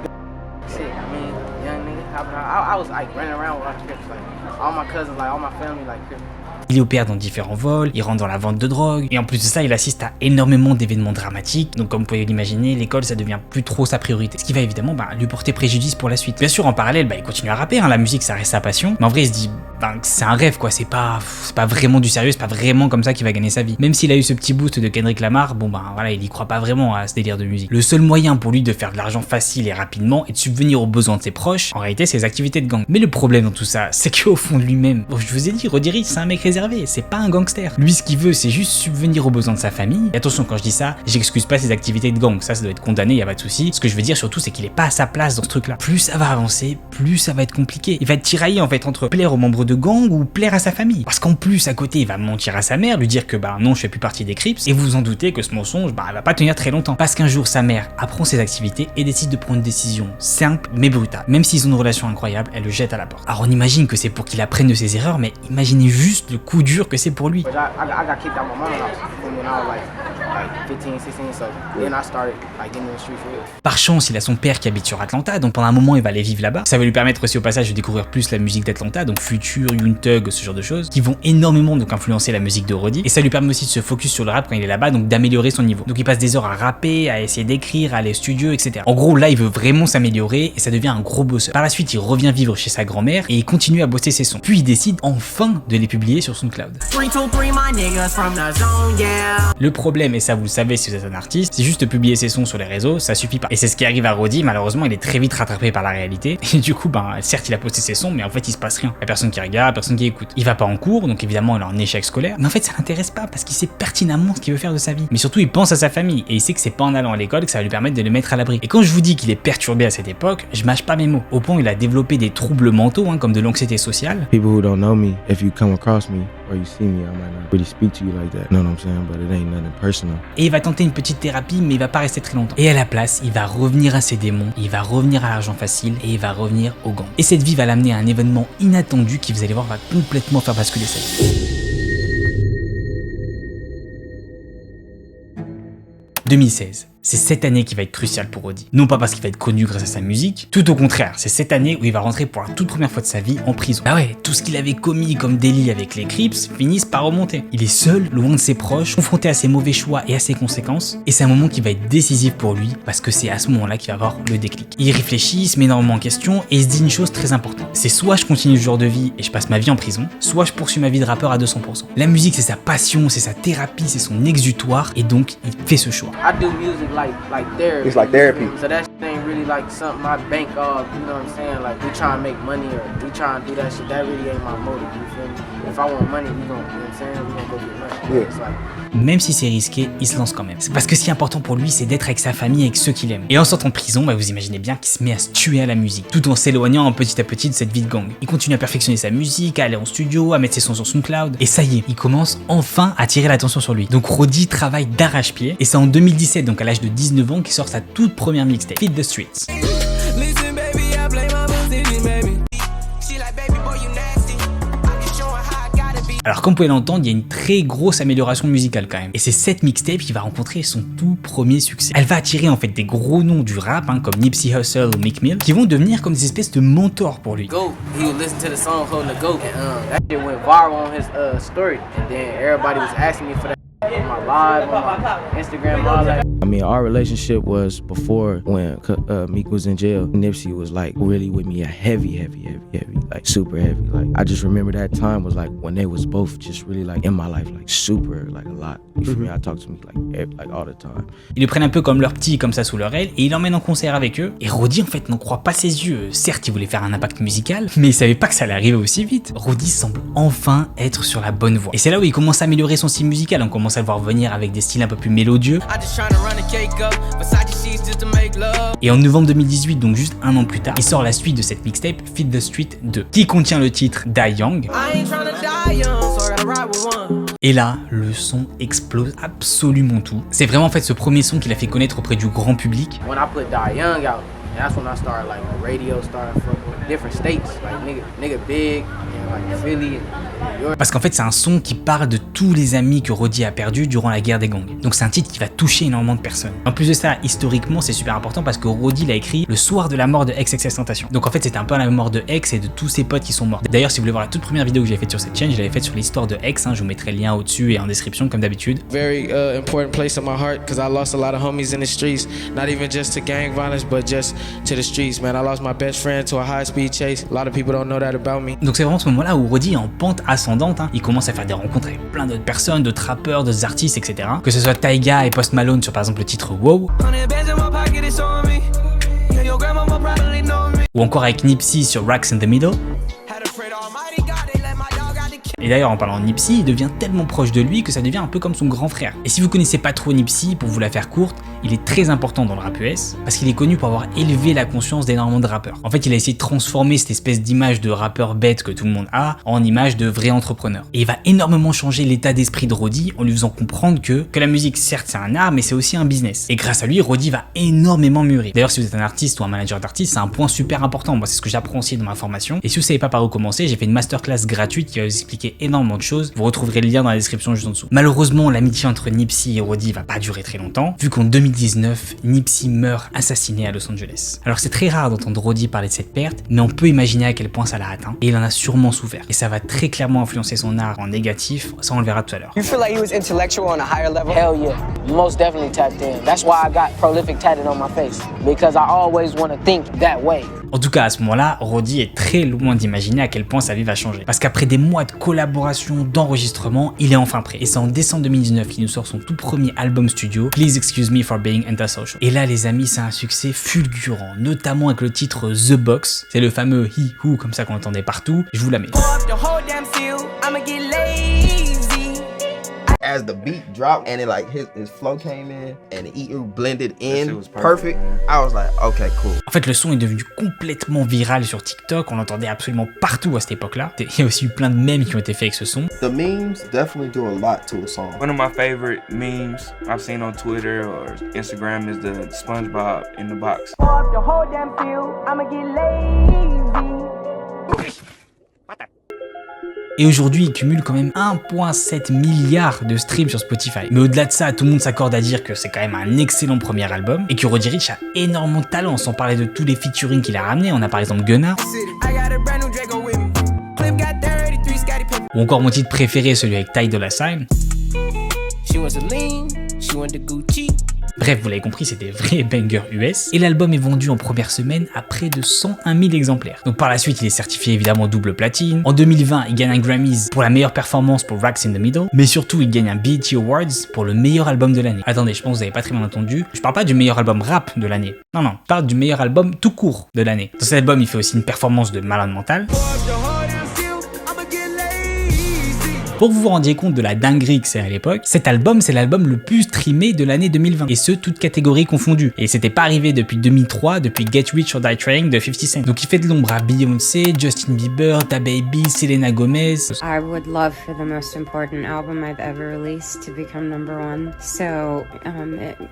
Shit, I mean, young nigga, I was like running around with our Crips, like all my cousins, like all my family, like Crips. Il opère dans différents vols, il rentre dans la vente de drogue, et en plus de ça, il assiste à énormément d'événements dramatiques, donc comme vous pouvez l'imaginer, l'école ça devient plus trop sa priorité, ce qui va évidemment lui porter préjudice pour la suite. Bien sûr, en parallèle, il continue à rapper, hein, la musique ça reste sa passion, mais en vrai il se dit que c'est un rêve quoi, c'est pas vraiment du sérieux, c'est pas vraiment comme ça qu'il va gagner sa vie. Même s'il a eu ce petit boost de Kendrick Lamar, voilà, il y croit pas vraiment à ce délire de musique. Le seul moyen pour lui de faire de l'argent facile et rapidement et de subvenir aux besoins de ses proches, en réalité c'est les activités de gang. Mais le problème dans tout ça, c'est qu'au fond de lui-même, je vous ai dit, Roddy Ricch c'est un mec réservé, c'est pas un gangster. Lui, ce qu'il veut, c'est juste subvenir aux besoins de sa famille. Et attention, quand je dis ça, j'excuse pas ses activités de gang, ça doit être condamné, y a pas de souci. Ce que je veux dire surtout, c'est qu'il est pas à sa place dans ce truc-là. Plus ça va avancer, plus ça va être compliqué. Il va être tiraillé en fait entre plaire aux membres de gang ou plaire à sa famille. Parce qu'en plus, à côté, il va mentir à sa mère, lui dire que bah non, je fais plus partie des Crips. Et vous vous en doutez que ce mensonge, bah, elle va pas tenir très longtemps. Parce qu'un jour, sa mère apprend ses activités et décide de prendre une décision simple mais brutale. Même s'ils ont une relation incroyable, elle le jette à la porte. Alors on imagine que c'est pour qu'il apprenne de ses erreurs, mais imaginez juste le coup dur que c'est pour lui. Par chance, il a son père qui habite sur Atlanta, donc pendant un moment, il va aller vivre là-bas. Ça va lui permettre aussi au passage de découvrir plus la musique d'Atlanta, donc Future, Young Thug, ce genre de choses, qui vont énormément donc influencer la musique de Roddy. Et ça lui permet aussi de se focus sur le rap quand il est là-bas, donc d'améliorer son niveau. Donc il passe des heures à rapper, à essayer d'écrire, à aller au studio, etc. En gros, là, il veut vraiment s'améliorer et ça devient un gros bosseur. Par la suite, il revient vivre chez sa grand-mère et il continue à bosser ses sons. Puis il décide enfin de les publier sur SoundCloud. Le problème, et ça vous le savez si vous êtes un artiste, c'est juste de publier ses sons sur les réseaux, ça suffit pas. Et c'est ce qui arrive à Roddy, malheureusement, il est très vite rattrapé par la réalité. Et du coup, ben, certes, il a posté ses sons, mais en fait, il se passe rien. Il y a personne qui regarde, personne qui écoute. Il va pas en cours, donc évidemment, il a un échec scolaire. Mais en fait, ça l'intéresse pas parce qu'il sait pertinemment ce qu'il veut faire de sa vie. Mais surtout, il pense à sa famille et il sait que c'est pas en allant à l'école que ça va lui permettre de le mettre à l'abri. Et quand je vous dis qu'il est perturbé à cette époque, je mâche pas mes mots. Au point où il a développé des troubles mentaux, comme de l'anxiété sociale. People who don't know me, if you come across me or you see me, I might not really speak to you like that. You know what I'm saying? But it ain't nothing personal. Et il va tenter une petite thérapie, mais il va pas rester très longtemps. Et à la place, il va revenir à ses démons, il va revenir à l'argent facile et il va revenir au gang. Et cette vie va l'amener à un événement inattendu qui, vous allez voir, va complètement faire basculer sa vie. 2016. C'est cette année qui va être cruciale pour Roddy. Non pas parce qu'il va être connu grâce à sa musique, tout au contraire, c'est cette année où il va rentrer pour la toute première fois de sa vie en prison. Ah ouais, tout ce qu'il avait commis comme délit avec les Crips finissent par remonter. Il est seul, loin de ses proches, confronté à ses mauvais choix et à ses conséquences, et c'est un moment qui va être décisif pour lui, parce que c'est à ce moment-là qu'il va avoir le déclic. Il réfléchit, il se met énormément en question, et il se dit une chose très importante. C'est soit je continue ce genre de vie et je passe ma vie en prison, soit je poursuis ma vie de rappeur à 200%. La musique, c'est sa passion, c'est sa thérapie, c'est son exutoire, et donc il fait ce choix. Like therapy. It's like therapy. So that shit ain't really like something I bank off, you know what I'm saying? Like we trying to make money or we trying to do that shit. That really ain't my motive, you feel me? If I want money, we gon', you know what I'm saying? We gon' go get money. Yeah. It's like, même si c'est risqué, il se lance quand même. C'est parce que ce qui est important pour lui, c'est d'être avec sa famille, avec ceux qu'il aime. Et en sortant de prison, bah vous imaginez bien qu'il se met à se tuer à la musique, tout en s'éloignant petit à petit de cette vie de gang. Il continue à perfectionner sa musique, à aller en studio, à mettre ses sons sur SoundCloud. Et ça y est, il commence enfin à tirer l'attention sur lui. Donc Roddy travaille d'arrache-pied. Et c'est en 2017, donc à l'âge de 19 ans, qu'il sort sa toute première mixtape, Feed the Streets. Alors comme vous pouvez l'entendre, il y a une très grosse amélioration musicale quand même. Et c'est cette mixtape qui va rencontrer son tout premier succès. Elle va attirer en fait des gros noms du rap, comme Nipsey Hussle ou Meek Mill, qui vont devenir comme des espèces de mentors pour lui. Goat, he would listen to the song Holding the Goat, and that shit went viral on his story, and then everybody was asking me for that on my live, on my Instagram, all that. I mean, our relationship was before when Meek was in jail. Nipsey was like really with me, heavy, like super heavy. Like I just remember that time was like when they was both just really like in my life, like super, like a lot. You feel me? I talk to Meek like all the time. Ils le prennent un peu comme leur petit, comme ça sous leur aile, et il l'emmène en concert avec eux. Et Roddy en fait n'en croit pas ses yeux. Certes, il voulait faire un impact musical, mais il savait pas que ça allait arriver aussi vite. Roddy semble enfin être sur la bonne voie. Et c'est là où il commence à améliorer son style musical. On commence à le voir venir avec des styles un peu plus mélodieux. Et en novembre 2018, donc juste un an plus tard, il sort la suite de cette mixtape, Feed the Street 2, qui contient le titre Die Young. Et là, le son explose absolument tout. C'est vraiment en fait ce premier son qui l'a fait connaître auprès du grand public. When I put Die Young out, that's when I started like radio started from different states, like nigga big, and like Philly. Parce qu'en fait c'est un son qui parle de tous les amis que Roddy a perdus durant la guerre des gangs. Donc c'est un titre qui va toucher énormément de personnes. En plus de ça, historiquement c'est super important parce que Roddy l'a écrit le soir de la mort de XXXTentacion. Donc en fait c'était un peu à la mémoire de X et de tous ses potes qui sont morts. D'ailleurs si vous voulez voir la toute première vidéo que j'ai faite sur cette chaîne, je l'avais faite sur l'histoire de X, je vous mettrai le lien au-dessus et en description comme d'habitude. Very important place in my heart because I lost a lot of homies in the streets, not even just to gang violence but just to the streets, man. I lost my best friend to a high-speed chase. A lot of people don't know that about me. Donc c'est vraiment ce moment-là où Roddy est en pente ascendante, il commence à faire des rencontres avec plein d'autres personnes, d'autres rappeurs, d'autres artistes, etc. Que ce soit Tyga et Post Malone sur par exemple le titre Wow, ou encore avec Nipsey sur Racks in the Middle, Et d'ailleurs, en parlant de Nipsey, il devient tellement proche de lui que ça devient un peu comme son grand frère. Et si vous connaissez pas trop Nipsey, pour vous la faire courte, il est très important dans le rap US parce qu'il est connu pour avoir élevé la conscience d'énormément de rappeurs. En fait, il a essayé de transformer cette espèce d'image de rappeur bête que tout le monde a en image de vrai entrepreneur. Et il va énormément changer l'état d'esprit de Roddy en lui faisant comprendre que la musique, certes, c'est un art, mais c'est aussi un business. Et grâce à lui, Roddy va énormément mûrir. D'ailleurs, si vous êtes un artiste ou un manager d'artiste, c'est un point super important. Moi, c'est ce que j'apprends aussi dans ma formation. Et si vous savez pas par où commencer, j'ai fait une masterclass gratuite qui va vous expliquer énormément de choses. Vous retrouverez le lien dans la description juste en dessous. Malheureusement, l'amitié entre Nipsey et Roddy va pas durer très longtemps, vu qu'en 2019, Nipsey meurt assassiné à Los Angeles. Alors c'est très rare d'entendre Roddy parler de cette perte, mais on peut imaginer à quel point ça l'a atteint. Et il en a sûrement souffert. Et ça va très clairement influencer son art en négatif, ça on le verra tout à l'heure. You feel like he was intellectual on a higher level? Hell yeah, most definitely tapped in. That's why I got prolific tatted on my face, because I always want to think that way. En tout cas, à ce moment-là, Roddy est très loin d'imaginer à quel point sa vie va changer. Parce qu'après des mois de collaboration, d'enregistrement, il est enfin prêt. Et c'est en décembre 2019 qu'il nous sort son tout premier album studio, Please Excuse Me for Being Antisocial. Et là, les amis, c'est un succès fulgurant, notamment avec le titre The Box. C'est le fameux He Who, comme ça qu'on entendait partout. Je vous la mets. As the beat dropped and it like his flow came in and the EU blended in perfect, I was like, okay, cool. En fait, le son est devenu complètement viral sur TikTok, on l'entendait absolument partout à cette époque-là. Il y a aussi eu plein de mèmes qui ont été faits avec ce son. The memes definitely do a lot to a song. One of my favorite memes I've seen on Twitter or Instagram is the SpongeBob in the box. Et aujourd'hui, il cumule quand même 1,7 milliard de streams sur Spotify. Mais au-delà de ça, tout le monde s'accorde à dire que c'est quand même un excellent premier album et que Roddy Ricch a énormément de talent, sans parler de tous les featuring qu'il a ramenés. On a par exemple Gunna. Ou encore mon titre préféré, celui avec Ty Dolla $ign. Bref, vous l'avez compris, c'est des vrais bangers US. Et l'album est vendu en première semaine à près de 101 000 exemplaires. Donc par la suite, il est certifié évidemment double platine. En 2020, il gagne un Grammys pour la meilleure performance pour Racks in the Middle. Mais surtout, il gagne un BET Awards pour le meilleur album de l'année. Attendez, je pense que vous avez pas très bien entendu. Je parle pas du meilleur album rap de l'année. Non, je parle du meilleur album tout court de l'année. Dans cet album, il fait aussi une performance de malade mental. Pour que vous vous rendiez compte de la dinguerie que c'est à l'époque, cet album, c'est l'album le plus streamé de l'année 2020. Et ce, toutes catégories confondues. Et c'était pas arrivé depuis 2003, depuis Get Rich or Die Trying de 50 Cent. Donc il fait de l'ombre à Beyoncé, Justin Bieber, DaBaby, Selena Gomez. I would love for the most important album I've ever released to become #1. So,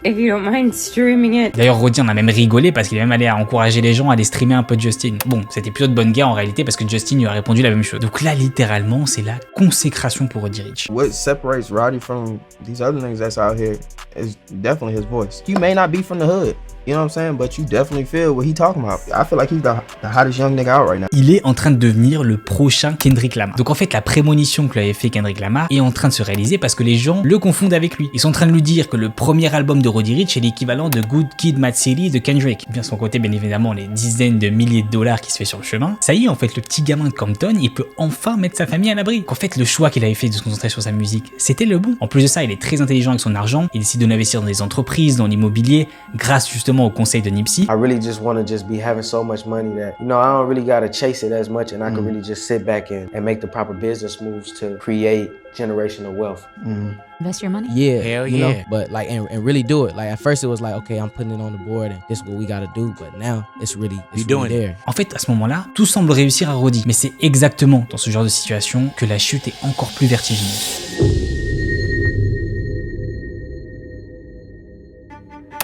if you don't mind streaming it. D'ailleurs, Roddy en a même rigolé parce qu'il est même allé à encourager les gens à aller streamer un peu de Justin. Bon, c'était plutôt de bonne guerre en réalité parce que Justin lui a répondu la même chose. Donc là, littéralement, c'est la consécration pour Roddy Ricch. What separates Roddy from these other niggas that's out here is definitely his voice. You may not be from the hood, you know what I'm saying, but you definitely feel what he talking about. I feel like he's the hottest young nigga out right now. Il est en train de devenir le prochain Kendrick Lamar. Donc en fait, la prémonition que lui avait fait Kendrick Lamar est en train de se réaliser parce que les gens le confondent avec lui. Ils sont en train de lui dire que le premier album de Roddy Ricch est l'équivalent de Good Kid, Mad City de Kendrick. Bien son côté, bien évidemment, les dizaines de milliers de dollars qui se fait sur le chemin. Ça y est, en fait, le petit gamin de Compton, il peut enfin mettre sa famille à l'abri. En fait, le choix qu'il avait fait de se concentrer sur sa musique, c'était le bon. En plus de ça, il est très intelligent avec son argent. Il décide de l'investir dans des entreprises, dans l'immobilier, grâce justement au conseil de Nipsey. I really just want to just be having so much money that, you know, I don't really gotta chase it as much and I can really just sit back and make the proper business moves to create generational wealth. Invest your money? Yeah, hell you yeah. know, but like and really do it. Like at first it was like, okay, I'm putting it on the board and this is what we gotta do, but now it's really there. En fait, à ce moment-là, tout semble réussir à Roddy, mais c'est exactement dans ce genre de situation que la chute est encore plus vertigineuse.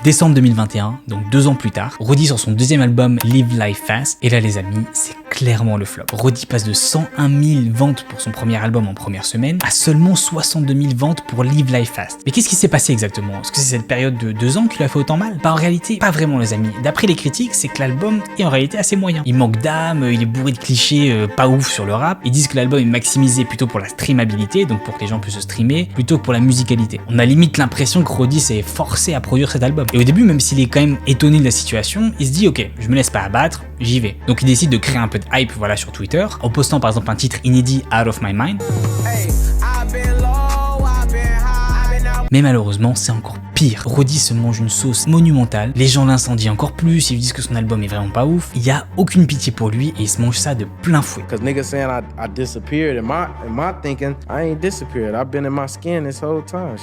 Décembre 2021, donc 2 ans plus tard, Roddy sort son deuxième album Live Life Fast, et là les amis, c'est clairement le flop. Roddy passe de 101 000 ventes pour son premier album en première semaine à seulement 62 000 ventes pour Live Life Fast. Mais qu'est-ce qui s'est passé exactement? Est-ce que c'est cette période de 2 ans qui lui a fait autant mal? Bah en réalité, pas vraiment les amis. D'après les critiques, c'est que l'album est en réalité assez moyen. Il manque d'âme, il est bourré de clichés pas ouf sur le rap. Ils disent que l'album est maximisé plutôt pour la streamabilité, donc pour que les gens puissent se streamer, plutôt que pour la musicalité. On a limite l'impression que Roddy s'est forcé à produire cet album. Et au début, même s'il est quand même étonné de la situation, il se dit ok, je me laisse pas abattre, j'y vais. Donc il décide de créer un peu de hype sur Twitter, en postant par exemple un titre inédit Out of My Mind. Mais malheureusement, c'est encore Pire, Roddy se mange une sauce monumentale, les gens l'incendient encore plus, ils lui disent que son album est vraiment pas ouf, il y a aucune pitié pour lui et il se mange ça de plein fouet. Cause niggas saying I disappeared, in my thinking, I ain't disappeared. I've been in my skin this whole time.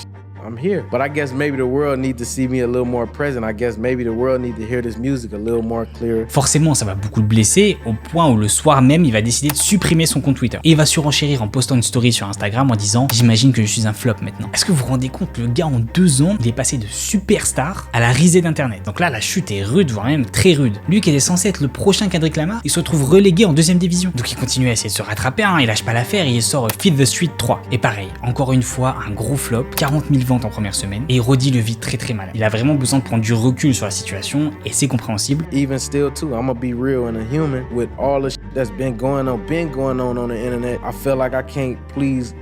I'm here. But I guess maybe the world need to see me a little more present. I guess maybe the world need to hear this music a little more clear. Forcément, ça va beaucoup le blesser, au point où le soir même, il va décider de supprimer son compte Twitter. Et il va surenchérir en postant une story sur Instagram en disant « J'imagine que je suis un flop maintenant ». Est-ce que vous vous rendez compte, le gars en 2 ans, il est passé de superstar à la risée d'internet. Donc là, la chute est rude, voire même très rude. Lui qui était censé être le prochain Kendrick Lamar, il se retrouve relégué en 2e division. Donc il continue à essayer de se rattraper, il lâche pas l'affaire et il sort Feed the Street 3. Et pareil, encore une fois, un gros flop, 40 000 ventes en première semaine. Et Roddy le vit très mal. Il a vraiment besoin de prendre du recul sur la situation et c'est compréhensible. Even still too, I'm gonna be real and a human with all the shit that's been going on the internet. I feel like I can't please,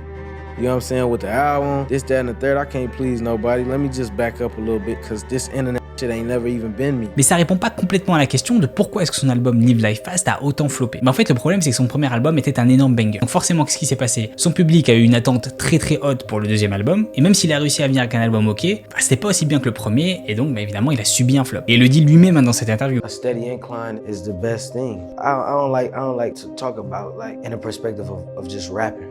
you know what I'm saying, with the album, this, that, and the third, I can't please nobody. Let me just back up a little bit cause this internet shit ain't never even been me. Mais ça répond pas complètement à la question de pourquoi est-ce que son album Live Life Fast a autant floppé. Mais en fait, le problème c'est que son premier album était un énorme banger. Donc forcément, qu'est-ce qui s'est passé? Son public a eu une attente très haute pour le 2e album, et même s'il a réussi à venir avec un album ok, c'était pas aussi bien que le premier, et donc évidemment il a subi un flop. Et il le dit lui-même dans cette interview. A steady incline is the best thing. I don't like to talk about like in a perspective of just rapping.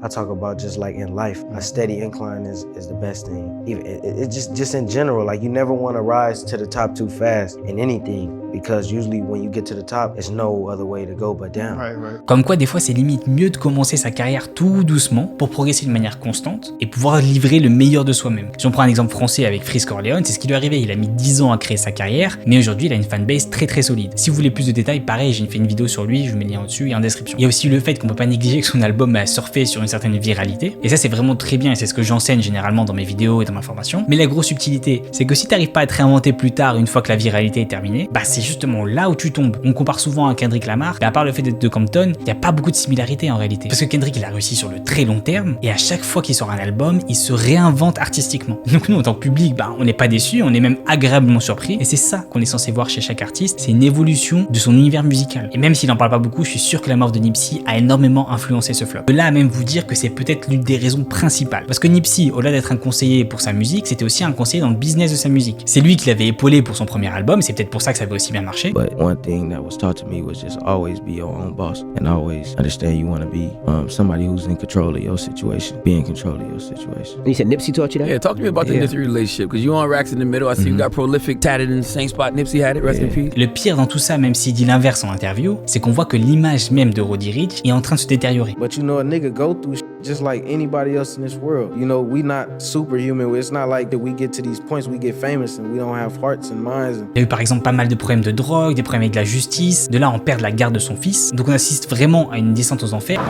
I talk about just like in life, a steady incline is the best thing. Even it just in general, like you never want to rise to the top too fast in anything because usually when you get to the top, there's no other way to go but down. Comme quoi, des fois, c'est limite mieux de commencer sa carrière tout doucement pour progresser de manière constante et pouvoir livrer le meilleur de soi-même. Si on prend un exemple français avec Freeze Corleone, c'est ce qui lui est arrivé. Il a mis 10 ans à créer sa carrière, mais aujourd'hui, il a une fanbase très solide. Si vous voulez plus de détails, pareil, j'ai fait une vidéo sur lui, je vous mets le lien au-dessus et en description. Il y a aussi le fait qu'on peut pas négliger que son album a surfé sur une certaine viralité, et ça c'est vraiment très bien et c'est ce que j'enseigne généralement dans mes vidéos et dans ma formation. Mais la grosse subtilité, c'est que si t'arrives pas à te réinventer plus tard une fois que la viralité est terminée, bah c'est justement là où tu tombes. On compare souvent à Kendrick Lamar, mais à part le fait d'être de Compton, il y a pas beaucoup de similarités en réalité. Parce que Kendrick il a réussi sur le très long terme, et à chaque fois qu'il sort un album, il se réinvente artistiquement. Donc nous en tant que public, bah on n'est pas déçus, on est même agréablement surpris, et c'est ça qu'on est censé voir chez chaque artiste, c'est une évolution de son univers musical. Et même s'il en parle pas beaucoup, je suis sûr que la mort de Nipsey a énormément influencé ce flop. De là à même vous dire que c'est peut-être l'une des raisons principales. Parce que Nipsey, au-delà d'être un conseiller pour sa musique, c'était aussi un conseiller dans le business de sa musique. C'est lui qui l'avait épaulé pour son premier album, et c'est peut-être pour ça que ça avait aussi bien marché. But one thing that was taught to me was just always be your own boss and always understand you want to be somebody who's in control of your situation. Be in control of your situation. And you said Nipsey taught you that? Yeah, talk to me about the Nipsey relationship, because you on Racks in the middle. I see you got Prolific tatted in the same spot Nipsey had it. Rest in peace. Le pire dans tout ça, même s'il dit l'inverse en interview, c'est qu'on voit que l'image même de Roddy Ricch est en train de se détériorer. But you know, a nigga go through just like anybody else in this world. You know, we not superhuman. It's not like that we get to these points, we get famous and we don't have hearts and minds. Il y a eu par exemple pas mal de problèmes de drogue, des problèmes avec la justice. De là, on perd la garde de son fils. Donc on assiste vraiment à une descente aux enfers.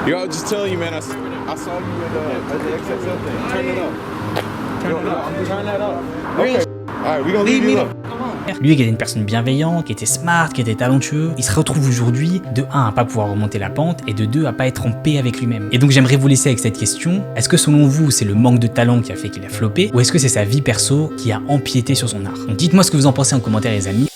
Yo, just telling you, man, I saw you at the XXL thing. Turn it up. Turn that up. Okay. All right, we gonna leave you up. Lui qui était une personne bienveillante, qui était smart, qui était talentueux, il se retrouve aujourd'hui de 1 à pas pouvoir remonter la pente et de 2 à pas être en paix avec lui-même. Et donc j'aimerais vous laisser avec cette question, est-ce que selon vous c'est le manque de talent qui a fait qu'il a floppé, ou est-ce que c'est sa vie perso qui a empiété sur son art? Donc dites-moi ce que vous en pensez en commentaire les amis.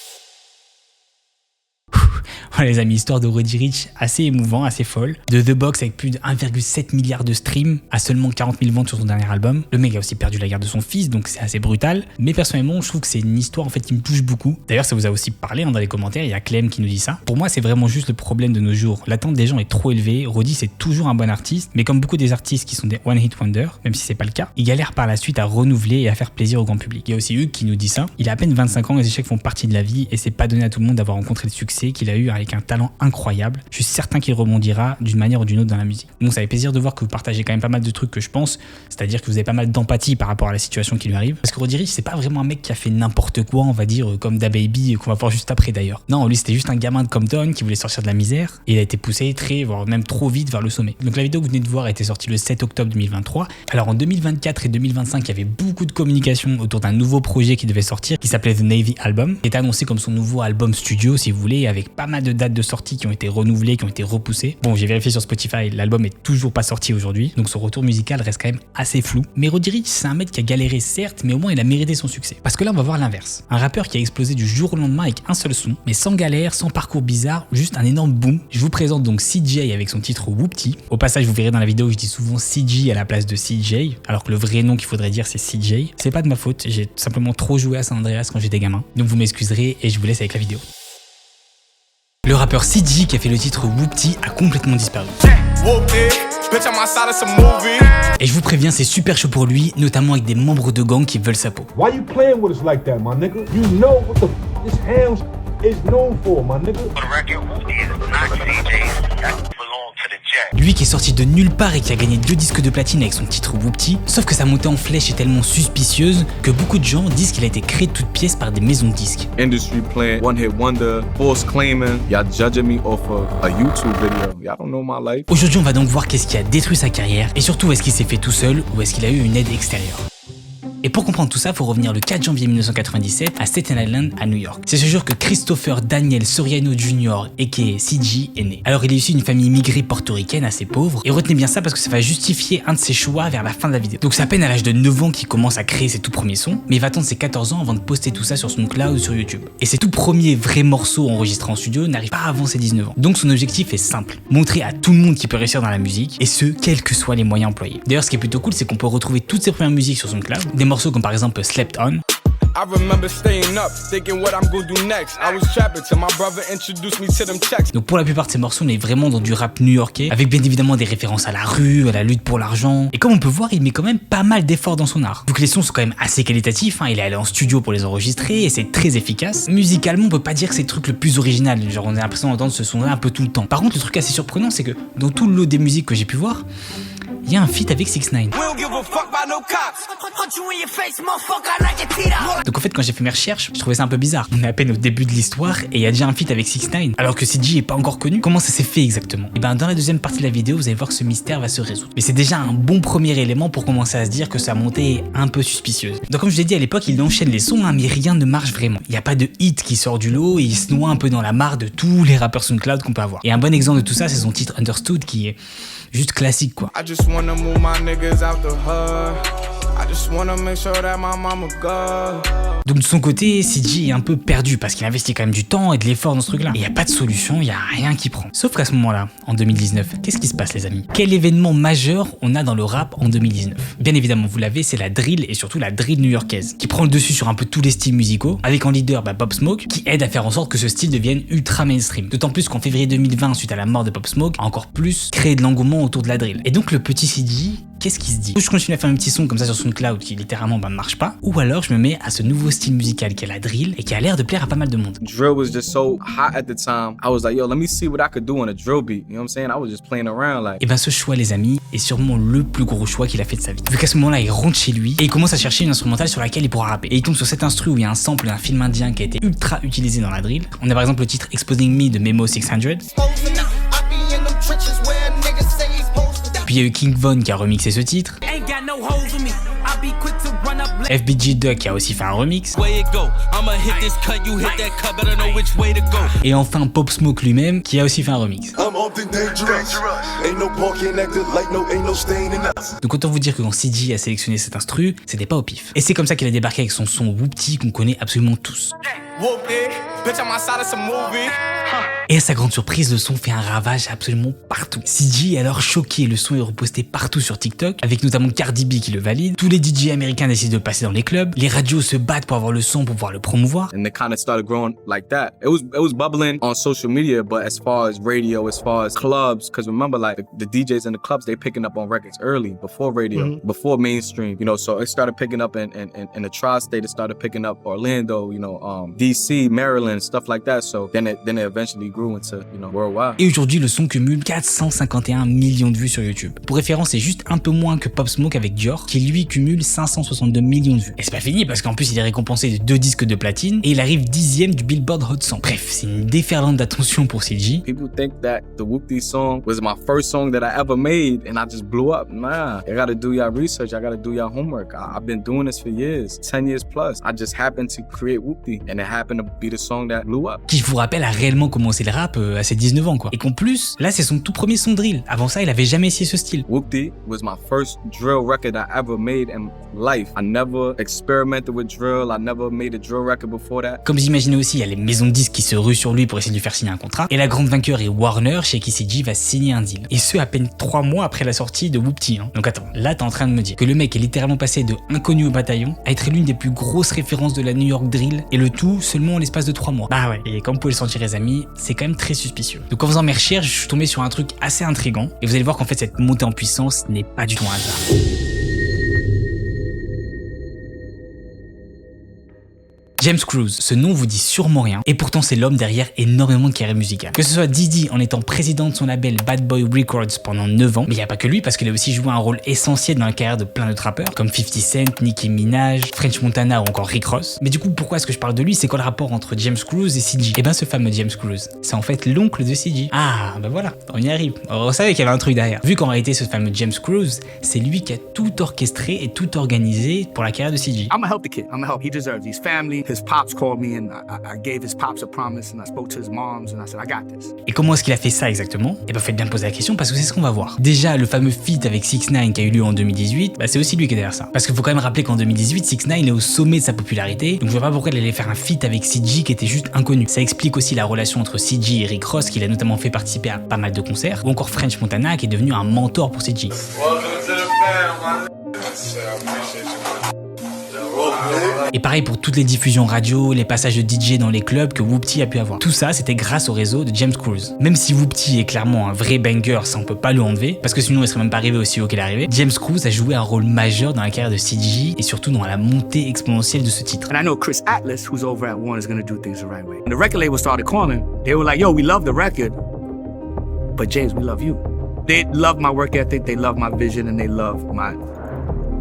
Voilà les amis, histoire de Roddy Ricch assez émouvant, assez folle. De The Box avec plus de 1,7 milliard de streams à seulement 40 000 ventes sur son dernier album. Le mec a aussi perdu la garde de son fils, donc c'est assez brutal. Mais personnellement, je trouve que c'est une histoire en fait qui me touche beaucoup. D'ailleurs, ça vous a aussi parlé dans les commentaires, il y a Clem qui nous dit ça. Pour moi, c'est vraiment juste le problème de nos jours. L'attente des gens est trop élevée. Roddy, c'est toujours un bon artiste, mais comme beaucoup des artistes qui sont des one hit wonder, même si c'est pas le cas, il galère par la suite à renouveler et à faire plaisir au grand public. Il y a aussi Hugues qui nous dit ça. Il a à peine 25 ans, les échecs font partie de la vie et c'est pas donné à tout le monde d'avoir rencontré le succès qu'il a eu avec un talent incroyable. Je suis certain qu'il rebondira d'une manière ou d'une autre dans la musique. Donc ça fait plaisir de voir que vous partagez quand même pas mal de trucs que je pense, c'est-à-dire que vous avez pas mal d'empathie par rapport à la situation qui lui arrive. Parce que Roddy Ricch, c'est pas vraiment un mec qui a fait n'importe quoi, on va dire, comme DaBaby, qu'on va voir juste après d'ailleurs. Non, lui c'était juste un gamin de Compton qui voulait sortir de la misère et il a été poussé très, voire même trop vite vers le sommet. Donc la vidéo que vous venez de voir a été sortie le 7 octobre 2023. Alors en 2024 et 2025, il y avait beaucoup de communication autour d'un nouveau projet qui devait sortir, qui s'appelait The Navy Album, qui était annoncé comme son nouveau album studio, si vous voulez, avec pas mal de dates de sortie qui ont été renouvelées, qui ont été repoussées. Bon, j'ai vérifié sur Spotify, l'album est toujours pas sorti aujourd'hui, donc son retour musical reste quand même assez flou. Mais Roddy Ricch, c'est un mec qui a galéré certes, mais au moins il a mérité son succès. Parce que là, on va voir l'inverse. Un rappeur qui a explosé du jour au lendemain avec un seul son, mais sans galère, sans parcours bizarre, juste un énorme boom. Je vous présente donc CJ avec son titre Whoopty. Au passage, vous verrez dans la vidéo, je dis souvent CJ à la place de CJ, alors que le vrai nom qu'il faudrait dire c'est CJ. C'est pas de ma faute, j'ai simplement trop joué à San Andreas quand j'étais gamin. Donc vous m'excuserez et je vous laisse avec la vidéo. Le rappeur CJ qui a fait le titre Whoopty a complètement disparu. Et je vous préviens, c'est super chaud pour lui, notamment avec des membres de gang qui veulent sa peau. Why you playing with us like that, my nigga? You know what the f this ham is known for, my nigga. Lui qui est sorti de nulle part et qui a gagné 2 disques de platine avec son titre Whoopty, sauf que sa montée en flèche est tellement suspicieuse que beaucoup de gens disent qu'il a été créé de toutes pièces par des maisons de disques. Industry playing, one hit wonder, false claiming, y'all judging me off of a YouTube video. Y'all don't know my life. Aujourd'hui, on va donc voir qu'est-ce qui a détruit sa carrière et surtout est-ce qu'il s'est fait tout seul ou est-ce qu'il a eu une aide extérieure. Et pour comprendre tout ça, il faut revenir le 4 janvier 1997 à Staten Island à New York. C'est ce jour que Christopher Daniel Soriano Jr. aka CJ est né. Alors il est issu d'une famille immigrée portoricaine assez pauvre, et retenez bien ça parce que ça va justifier un de ses choix vers la fin de la vidéo. Donc c'est à peine à l'âge de 9 ans qu'il commence à créer ses tout premiers sons, mais il va attendre ses 14 ans avant de poster tout ça sur son cloud sur YouTube. Et ses tout premiers vrais morceaux enregistrés en studio n'arrivent pas avant ses 19 ans. Donc son objectif est simple, montrer à tout le monde qu'il peut réussir dans la musique, et ce, quels que soient les moyens employés. D'ailleurs ce qui est plutôt cool, c'est qu'on peut retrouver toutes ses premières musiques sur son cloud, des morceaux comme par exemple Slept On. I remember staying up, thinking what I'm gonna do next. I was trapping till my brother introduced me to them checks. Donc pour la plupart de ces morceaux, on est vraiment dans du rap new-yorkais, avec bien évidemment des références à la rue, à la lutte pour l'argent. Et comme on peut voir, il met quand même pas mal d'efforts dans son art. Vu que les sons sont quand même assez qualitatifs, il est allé en studio pour les enregistrer et c'est très efficace. Musicalement, on peut pas dire que c'est le truc le plus original, genre on a l'impression d'entendre ce son-là un peu tout le temps. Par contre, le truc assez surprenant, c'est que dans tout le lot des musiques que j'ai pu voir, il y a un feat avec 6ix9ine. Donc en fait quand j'ai fait mes recherches, je trouvais ça un peu bizarre. On est à peine au début de l'histoire et il y a déjà un feat avec 6ix9ine alors que CJ est pas encore connu. Comment ça s'est fait exactement? Et ben dans la deuxième partie de la vidéo, vous allez voir que ce mystère va se résoudre. Mais c'est déjà un bon premier élément pour commencer à se dire que sa montée est un peu suspicieuse. Donc comme je l'ai dit à l'époque, il enchaîne les sons mais rien ne marche vraiment. Il n'y a pas de hit qui sort du lot et il se noie un peu dans la mare de tous les rappeurs SoundCloud qu'on peut avoir. Et un bon exemple de tout ça, c'est son titre Understood qui est juste classique quoi. I just wanna move my niggas out the hood. I just wanna make sure that my mama good. Donc de son côté, CJ est un peu perdu parce qu'il investit quand même du temps et de l'effort dans ce truc là. Et il n'y a pas de solution, il n'y a rien qui prend. Sauf qu'à ce moment-là, en 2019, qu'est-ce qui se passe les amis? Quel événement majeur on a dans le rap en 2019? Bien évidemment, vous l'avez, c'est la drill et surtout la drill new-yorkaise qui prend le dessus sur un peu tous les styles musicaux avec en leader Pop Smoke qui aide à faire en sorte que ce style devienne ultra mainstream. D'autant plus qu'en février 2020, suite à la mort de Pop Smoke, a encore plus créé de l'engouement autour de la drill. Et donc le petit CJ, qu'est-ce qu'il se dit? Ou je continue à faire un petit son comme ça sur SoundCloud qui littéralement ne marche pas, ou alors je me mets à ce nouveau style musical qui est la drill et qui a l'air de plaire à pas mal de monde. Drill was just so hot at the time. I was like, yo, let me see what I could do on a drill beat. You know what I'm saying? I was just playing around like. Et ben ce choix les amis est sûrement le plus gros choix qu'il a fait de sa vie. Vu qu'à ce moment-là il rentre chez lui et il commence à chercher une instrumentale sur laquelle il pourra rapper. Et il tombe sur cet instru où il y a un sample d'un film indien qui a été ultra utilisé dans la drill. On a par exemple le titre Exposing Me de Memo 600. Puis il y a eu King Von qui a remixé ce titre. FBG Duck qui a aussi fait un remix. Et enfin Pop Smoke lui-même qui a aussi fait un remix. Donc autant vous dire que quand CJ a sélectionné cet instru, c'était pas au pif. Et c'est comme ça qu'il a débarqué avec son son Whoopty qu'on connaît absolument tous. Et à sa grande surprise, le son fait un ravage absolument partout. CJ est alors choqué, le son est reposté partout sur TikTok, avec notamment Cardi B qui le valide. Tous les DJ américains décident de le passer dans les clubs, les radios se battent pour avoir le son, pour pouvoir le promouvoir. And they kind of started growing like that. It was bubbling on social media, but as far as radio, as far as clubs, because remember like the DJs in the clubs, they picking up on records early, before radio, before mainstream, you know, so it started picking up in the tri-state, it started picking up Orlando, you know, DC, Maryland, stuff like that, so then it eventually grew into, you know, worldwide. Et aujourd'hui, le son cumule 451 millions de vues sur YouTube. Pour référence, c'est juste un peu moins que Pop Smoke avec Dior, qui lui cumule 562 millions de vues. Et c'est pas fini, parce qu'en plus, il est récompensé de 2 disques de platine, et il arrive 10e du Billboard Hot 100. Bref, c'est une déferlante d'attention pour CJ. People think that the Whoopty song was my first song that I ever made and I just blew up. Nah, you gotta do your research, I gotta do your homework. I've been doing this for years, 10 years plus. I just happened to create Whoopty and it happened to be the song that blew up. Qui, je vous rappelle, a réellement commencé le rap à ses 19 ans quoi. Et qu'en plus, là c'est son tout premier son drill. Avant ça, il avait jamais essayé ce style. Whoopty was my first drill record I ever made in life. I never experimented with drill, I never made a drill record before that. Comme vous imaginez aussi, il y a les maisons de disques qui se ruent sur lui pour essayer de lui faire signer un contrat. Et la grande vainqueur est Warner, chez qui CG va signer un deal. Et ce, à peine 3 mois après la sortie de Whoopty. Donc attends, là t'es en train de me dire que le mec est littéralement passé de inconnu au bataillon à être l'une des plus grosses références de la New York drill, et le tout seulement en l'espace de 3 mois. Bah ouais, et comme vous pouvez le sentir les amis, c'est quand même très suspicieux. Donc en faisant mes recherches, je suis tombé sur un truc assez intriguant, et vous allez voir qu'en fait cette montée en puissance n'est pas du tout un hasard. James Cruz, ce nom vous dit sûrement rien, et pourtant c'est l'homme derrière énormément de carrières musicales. Que ce soit Diddy en étant président de son label Bad Boy Records pendant 9 ans, mais il n'y a pas que lui parce qu'il a aussi joué un rôle essentiel dans la carrière de plein d'autres rappeurs, comme 50 Cent, Nicki Minaj, French Montana ou encore Rick Ross. Mais du coup, pourquoi est-ce que je parle de lui? C'est quoi le rapport entre James Cruz et CG? Et ben ce fameux James Cruz, c'est en fait l'oncle de CG. Ah, ben voilà, on y arrive. On savait qu'il y avait un truc derrière. Vu qu'en réalité ce fameux James Cruz, c'est lui qui a tout orchestré et tout organisé pour la carrière de CG. I'ma help the kid. I'ma help. He deserves. He's family. His pops called me and I gave his pops a promise and I spoke to his moms and I said I got this. Et comment est-ce qu'il a fait ça exactement? Et ben faites bien me poser la question parce que c'est ce qu'on va voir. Déjà le fameux feat avec 6ix9ine qui a eu lieu en 2018, bah c'est aussi lui qui est derrière ça. Parce qu'il faut quand même rappeler qu'en 2018, 6ix9ine est au sommet de sa popularité, donc je vois pas pourquoi il allait faire un feat avec CG qui était juste inconnu. Ça explique aussi la relation entre CG et Rick Ross qu'il a notamment fait participer à pas mal de concerts, ou encore French Montana qui est devenu un mentor pour CG. Et pareil pour toutes les diffusions radio, les passages de DJ dans les clubs que Whoopty a pu avoir. Tout ça, c'était grâce au réseau de James Cruz. Même si Whoopty est clairement un vrai banger, ça on peut pas le enlever, parce que sinon il serait même pas arrivé aussi haut qu'il est arrivé, James Cruz a joué un rôle majeur dans la carrière de CG et surtout dans la montée exponentielle de ce titre. And I know Chris Atlas, who's over at Warner, is gonna do things the right way. When the record label started calling, they were like, yo, we love the record, but James, we love you. They love my work ethic, they love my vision, and they love my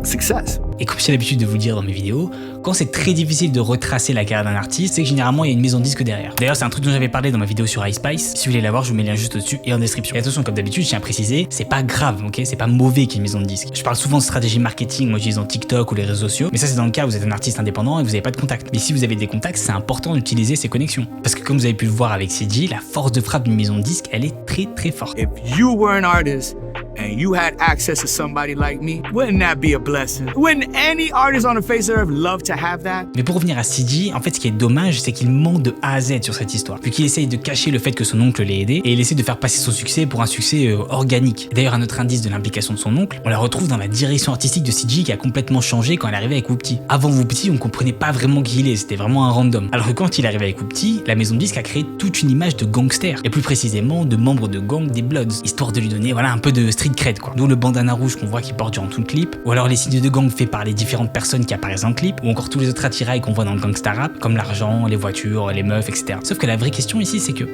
success. Et comme j'ai l'habitude de vous le dire dans mes vidéos, quand c'est très difficile de retracer la carrière d'un artiste, c'est que généralement il y a une maison de disque derrière. D'ailleurs c'est un truc dont j'avais parlé dans ma vidéo sur iSpice, si vous voulez la voir je vous mets le lien juste au-dessus et en description. Et attention, comme d'habitude je tiens à préciser, c'est pas grave, ok, c'est pas mauvais qu'il y ait une maison de disque. Je parle souvent de stratégie marketing en utilisant TikTok ou les réseaux sociaux, mais ça c'est dans le cas où vous êtes un artiste indépendant et vous n'avez pas de contact. Mais si vous avez des contacts, c'est important d'utiliser ces connexions. Parce que comme vous avez pu le voir avec CG, la force de frappe d'une maison de disque, elle est très très forte. If you were an artist and you had access to somebody like me, wouldn't that be a blessing? Wouldn't any artist on the face of earth love to have that? Mais pour revenir à CG, en fait ce qui est dommage, c'est qu'il ment de A à Z sur cette histoire, vu qu'il essaye de cacher le fait que son oncle l'ait aidé, et il essaie de faire passer son succès pour un succès organique. D'ailleurs un autre indice de l'implication de son oncle, on la retrouve dans la direction artistique de CG qui a complètement changé quand elle est arrivée avec Whoopty. Avant Whoopty, on comprenait pas vraiment qui il est, c'était vraiment un random. Alors que quand il est arrivé avec Whoopty, la maison de disque a créé toute une image de gangster, et plus précisément de membres de gang des Bloods, histoire de lui donner voilà un peu de street cred quoi. D'où le bandana rouge qu'on voit qui porte durant tout le clip, ou alors les signes de gang faits par les différentes personnes qui apparaissent dans le clip, ou encore tous les autres attirails qu'on voit dans le gangsta rap, comme l'argent, les voitures, les meufs, etc. Sauf que la vraie question ici, c'est que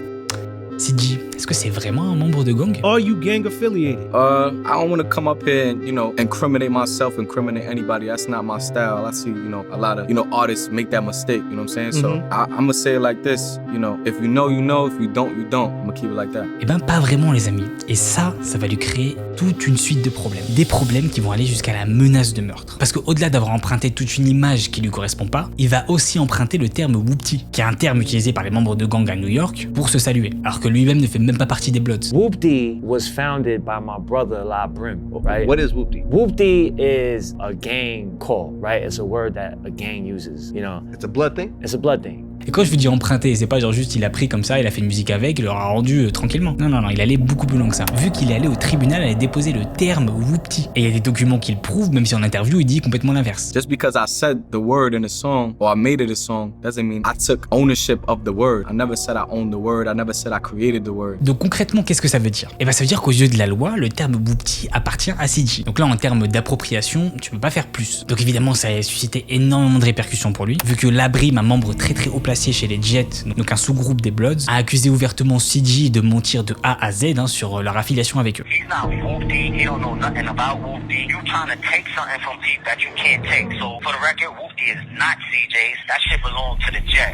CG, est-ce que c'est vraiment un membre de gang? Are you gang affiliated? I don't want to come up here and, incriminate myself, incriminate anybody. That's not my style. I see, a lot of, artists make that mistake, you know what I'm saying? So I'm going to say it like this, if you know, you know, if you don't, you don't. I'm going to keep it like that. Eh ben, pas vraiment, les amis. Et ça va lui créer toute une suite de problèmes. Des problèmes qui vont aller jusqu'à la menace de meurtre. Parce qu'au-delà d'avoir emprunté toute une image qui lui correspond pas, il va aussi emprunter le terme Whoopty, qui est un terme utilisé par les membres de gang à New York pour se saluer. Alors que lui-même ne fait même pas partie des Bloods. Whoopty was founded by my brother Labrim, right? What is Whoopty? Whoopty is a gang call, right? It's a word that a gang uses, It's a blood thing? It's a blood thing. Et quand je vous dis emprunter, c'est pas genre juste il a pris comme ça, il a fait une musique avec, il l'aura rendu tranquillement. Non, il allait beaucoup plus loin que ça. Vu qu'il est allé au tribunal, il a déposé le terme Whoopty. Et il y a des documents qui le prouvent, même si en interview il dit complètement l'inverse. Just because I said the word in a song or I made it a song doesn't mean I took ownership of the word. I never said I owned the word. I never said I created the word. Donc concrètement, qu'est-ce que ça veut dire? Eh ben ça veut dire qu'aux yeux de la loi, le terme Whoopty appartient à CG. Donc là, en termes d'appropriation, tu peux pas faire plus. Donc évidemment, ça a suscité énormément de répercussions pour lui, vu que Labrim, un membre très très haut placé chez les Jets, donc un sous-groupe des Bloods, a accusé ouvertement CG de mentir de A à Z sur leur affiliation avec eux.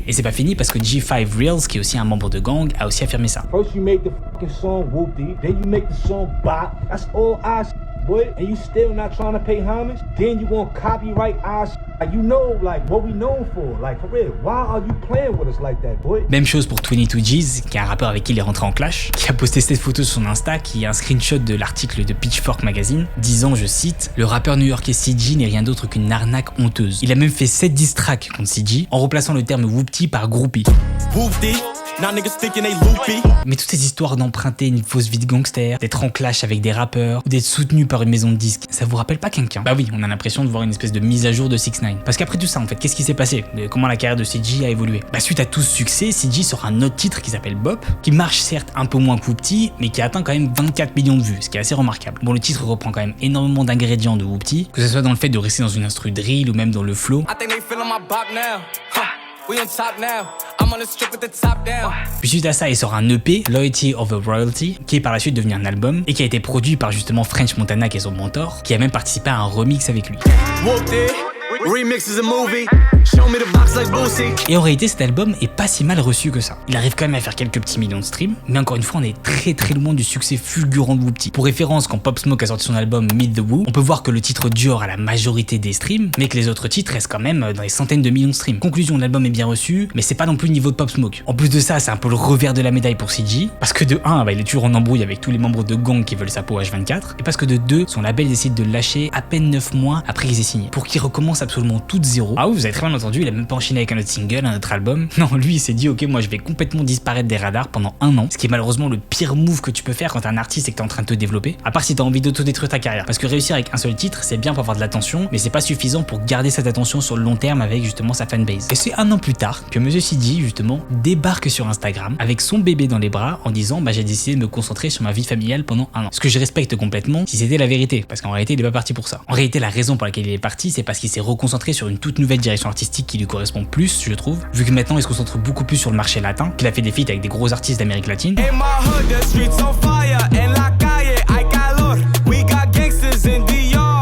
Et c'est pas fini parce que G5 Reels, qui est aussi un membre de gang, a aussi affirmé ça. First you make the fucking song Whoop-Dee, then you make the song Bop. That's all I boy, and you still not trying to pay homage? Then you want copyright our like, you know, like, what we known for. Like, for real, why are you playing with us like that, boy? Même chose pour 22G's, qui est un rappeur avec qui il est rentré en clash, qui a posté cette photo sur son Insta, qui est un screenshot de l'article de Pitchfork Magazine, disant, je cite, « Le rappeur new-yorkais CG n'est rien d'autre qu'une arnaque honteuse. » Il a même fait 7 diss tracks contre CG, en remplaçant le terme Whoop-Dee par groupie. Mais toutes ces histoires d'emprunter une fausse vie de gangster, d'être en clash avec des rappeurs, ou d'être soutenu par une maison de disques, ça vous rappelle pas quelqu'un? Bah oui, on a l'impression de voir une espèce de mise à jour de 6ix9ine. Parce qu'après tout ça, en fait, qu'est-ce qui s'est passé? Comment la carrière de CG a évolué? Bah suite à tout ce succès, CG sort un autre titre qui s'appelle Bop, qui marche certes un peu moins que Whoop-Dee, mais qui a atteint quand même 24 millions de vues, ce qui est assez remarquable. Bon, le titre reprend quand même énormément d'ingrédients de Whoop-Dee, que ce soit dans le fait de rester dans une instru drill ou même dans le flow. Puis suite à ça, il sort un EP, Loyalty Over Royalty, qui est par la suite devenu un album et qui a été produit par justement French Montana, qui est son mentor, qui a même participé à un remix avec lui. Et en réalité, cet album est pas si mal reçu que ça. Il arrive quand même à faire quelques petits millions de streams, mais encore une fois, on est très très loin du succès fulgurant de Whoop-Dee. Pour référence, quand Pop Smoke a sorti son album Meet the Woo, on peut voir que le titre Dior a la majorité des streams, mais que les autres titres restent quand même dans les centaines de millions de streams. Conclusion, l'album est bien reçu, mais c'est pas non plus le niveau de Pop Smoke. En plus de ça, c'est un peu le revers de la médaille pour CG, parce que de 1, il est toujours en embrouille avec tous les membres de gang qui veulent sa peau H24, et parce que de 2, son label décide de le lâcher à peine 9 mois après qu'ils aient signé, pour qu'il recommence absolument tout de zéro. Ah oui, vous avez très bien entendu, il a même pas enchaîné avec un autre single, un autre album. Non, lui il s'est dit ok, moi je vais complètement disparaître des radars pendant 1 an, ce qui est malheureusement le pire move que tu peux faire quand t'es un artiste et que t'es en train de te développer, à part si t'as envie d'autodétruire ta carrière, parce que réussir avec un seul titre c'est bien pour avoir de l'attention, mais c'est pas suffisant pour garder cette attention sur le long terme avec justement sa fanbase. Et c'est 1 an plus tard que Monsieur CG justement débarque sur Instagram avec son bébé dans les bras en disant bah j'ai décidé de me concentrer sur ma vie familiale pendant 1 an. Ce que je respecte complètement si c'était la vérité, parce qu'en réalité il est pas parti pour ça. En réalité la raison pour laquelle il est parti c'est parce qu'il s'est reconcentré sur une toute nouvelle direction artistique qui lui correspond plus, je trouve, vu que maintenant il se concentre beaucoup plus sur le marché latin, qu'il a fait des feats avec des gros artistes d'Amérique latine.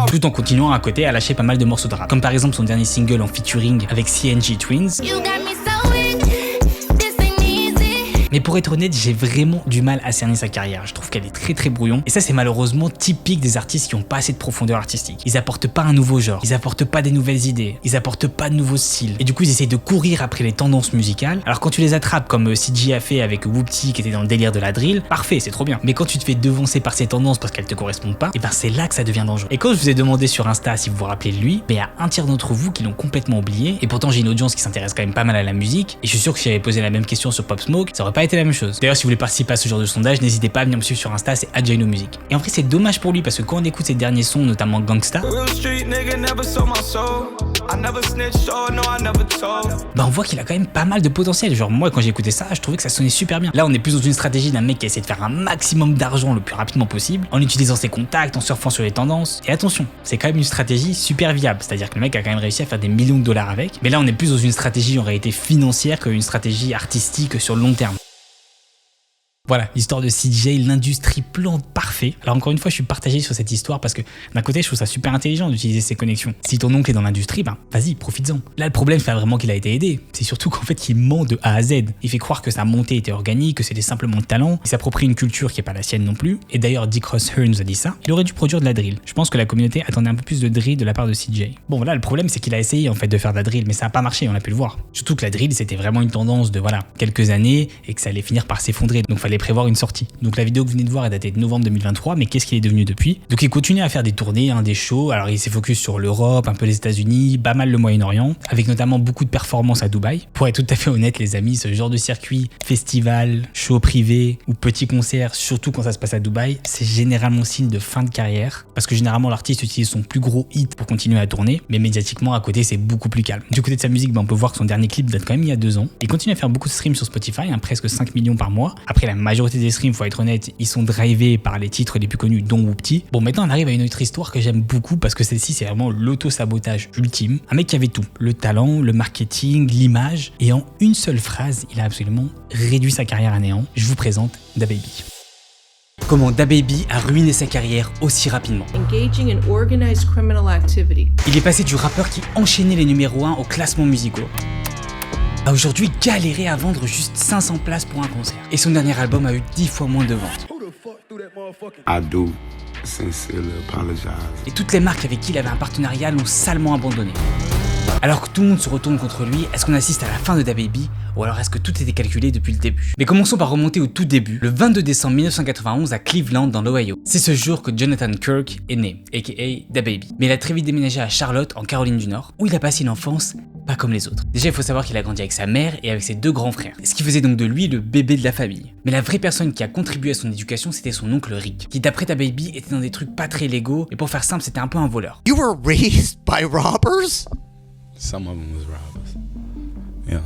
Tout en continuant à côté à lâcher pas mal de morceaux de rap, comme par exemple son dernier single en featuring avec CNG Twins. Mais pour être honnête, j'ai vraiment du mal à cerner sa carrière. Je trouve qu'elle est très très brouillon. Et ça, c'est malheureusement typique des artistes qui ont pas assez de profondeur artistique. Ils apportent pas un nouveau genre. Ils apportent pas des nouvelles idées. Ils apportent pas de nouveaux styles. Et du coup, ils essayent de courir après les tendances musicales. Alors quand tu les attrapes, comme CG a fait avec Whoop-Dee qui était dans le délire de la drill, parfait, c'est trop bien. Mais quand tu te fais devancer par ces tendances parce qu'elles te correspondent pas, et ben c'est là que ça devient dangereux. Et quand je vous ai demandé sur Insta si vous vous rappelez de lui, ben il y a un tiers d'entre vous qui l'ont complètement oublié. Et pourtant, j'ai une audience qui s'intéresse quand même pas mal à la musique. Et je suis sûr que si j'avais posé la même question sur Pop Smoke, ça aurait pas été la même chose. D'ailleurs, si vous voulez participer à ce genre de sondage, n'hésitez pas à venir me suivre sur Insta, c'est @JainoMusic. Et en vrai, c'est dommage pour lui parce que quand on écoute ses derniers sons, notamment Gangsta, bah on voit qu'il a quand même pas mal de potentiel. Genre moi, quand j'ai écouté ça, je trouvais que ça sonnait super bien. Là, on est plus dans une stratégie d'un mec qui essaie de faire un maximum d'argent le plus rapidement possible, en utilisant ses contacts, en surfant sur les tendances. Et attention, c'est quand même une stratégie super viable. C'est-à-dire que le mec a quand même réussi à faire des millions de dollars avec. Mais là, on est plus dans une stratégie en réalité financière qu'une stratégie artistique sur le long terme. Voilà, l'histoire de CJ, l'industrie plante parfait. Alors encore une fois, je suis partagé sur cette histoire parce que d'un côté, je trouve ça super intelligent d'utiliser ces connexions. Si ton oncle est dans l'industrie, ben vas-y, profites-en. Là, le problème, c'est pas vraiment qu'il a été aidé. C'est surtout qu'en fait, il ment de A à Z. Il fait croire que sa montée était organique, que c'était simplement de talent. Il s'approprie une culture qui est pas la sienne non plus. Et d'ailleurs, Dick Ross Hearn nous a dit ça. Il aurait dû produire de la drill. Je pense que la communauté attendait un peu plus de drill de la part de CJ. Bon, voilà, le problème, c'est qu'il a essayé en fait de faire de la drill, mais ça a pas marché, on a pu le voir. Surtout que la drill, c'était vraiment une tendance de voilà quelques années et que ça allait finir par s'effondrer. Donc, fallait prévoir une sortie. Donc la vidéo que vous venez de voir est datée de novembre 2023, mais qu'est-ce qu'il est devenu depuis? Donc il continue à faire des tournées, des shows. Alors il s'est focus sur l'Europe, un peu les États-Unis, pas mal le Moyen-Orient, avec notamment beaucoup de performances à Dubaï. Pour être tout à fait honnête les amis, ce genre de circuit, festival, show privé ou petit concert, surtout quand ça se passe à Dubaï, c'est généralement signe de fin de carrière, parce que généralement l'artiste utilise son plus gros hit pour continuer à tourner, mais médiatiquement à côté c'est beaucoup plus calme. Du côté de sa musique, on peut voir que son dernier clip date quand même il y a 2 ans. Il continue à faire beaucoup de streams sur Spotify, presque 5 millions par mois. Après il a majorité des streams, faut être honnête, ils sont drivés par les titres les plus connus, dont Whoopty. Bon, maintenant on arrive à une autre histoire que j'aime beaucoup parce que celle-ci c'est vraiment l'auto-sabotage ultime. Un mec qui avait tout, le talent, le marketing, l'image, et en une seule phrase, il a absolument réduit sa carrière à néant. Je vous présente DaBaby. Comment DaBaby a ruiné sa carrière aussi rapidement. Engaging in organized criminal activity. Il est passé du rappeur qui enchaînait les numéros 1 aux classements musicaux à aujourd'hui galérer à vendre juste 500 places pour un concert. Et son dernier album a eu 10 fois moins de ventes. I do sincerely apologize. Et toutes les marques avec qui il avait un partenariat l'ont salement abandonné. Alors que tout le monde se retourne contre lui, est-ce qu'on assiste à la fin de DaBaby ou alors est-ce que tout était calculé depuis le début? Mais commençons par remonter au tout début, le 22 décembre 1991 à Cleveland dans l'Ohio. C'est ce jour que Jonathan Kirk est né, aka DaBaby. Mais il a très vite déménagé à Charlotte, en Caroline du Nord, où il a passé une enfance pas comme les autres. Déjà, il faut savoir qu'il a grandi avec sa mère et avec ses 2 grands frères, ce qui faisait donc de lui le bébé de la famille. Mais la vraie personne qui a contribué à son éducation, c'était son oncle Rick, qui d'après DaBaby était dans des trucs pas très légaux, et pour faire simple, c'était un peu un voleur. You were raised by robbers? Some of them was robbers. Yeah.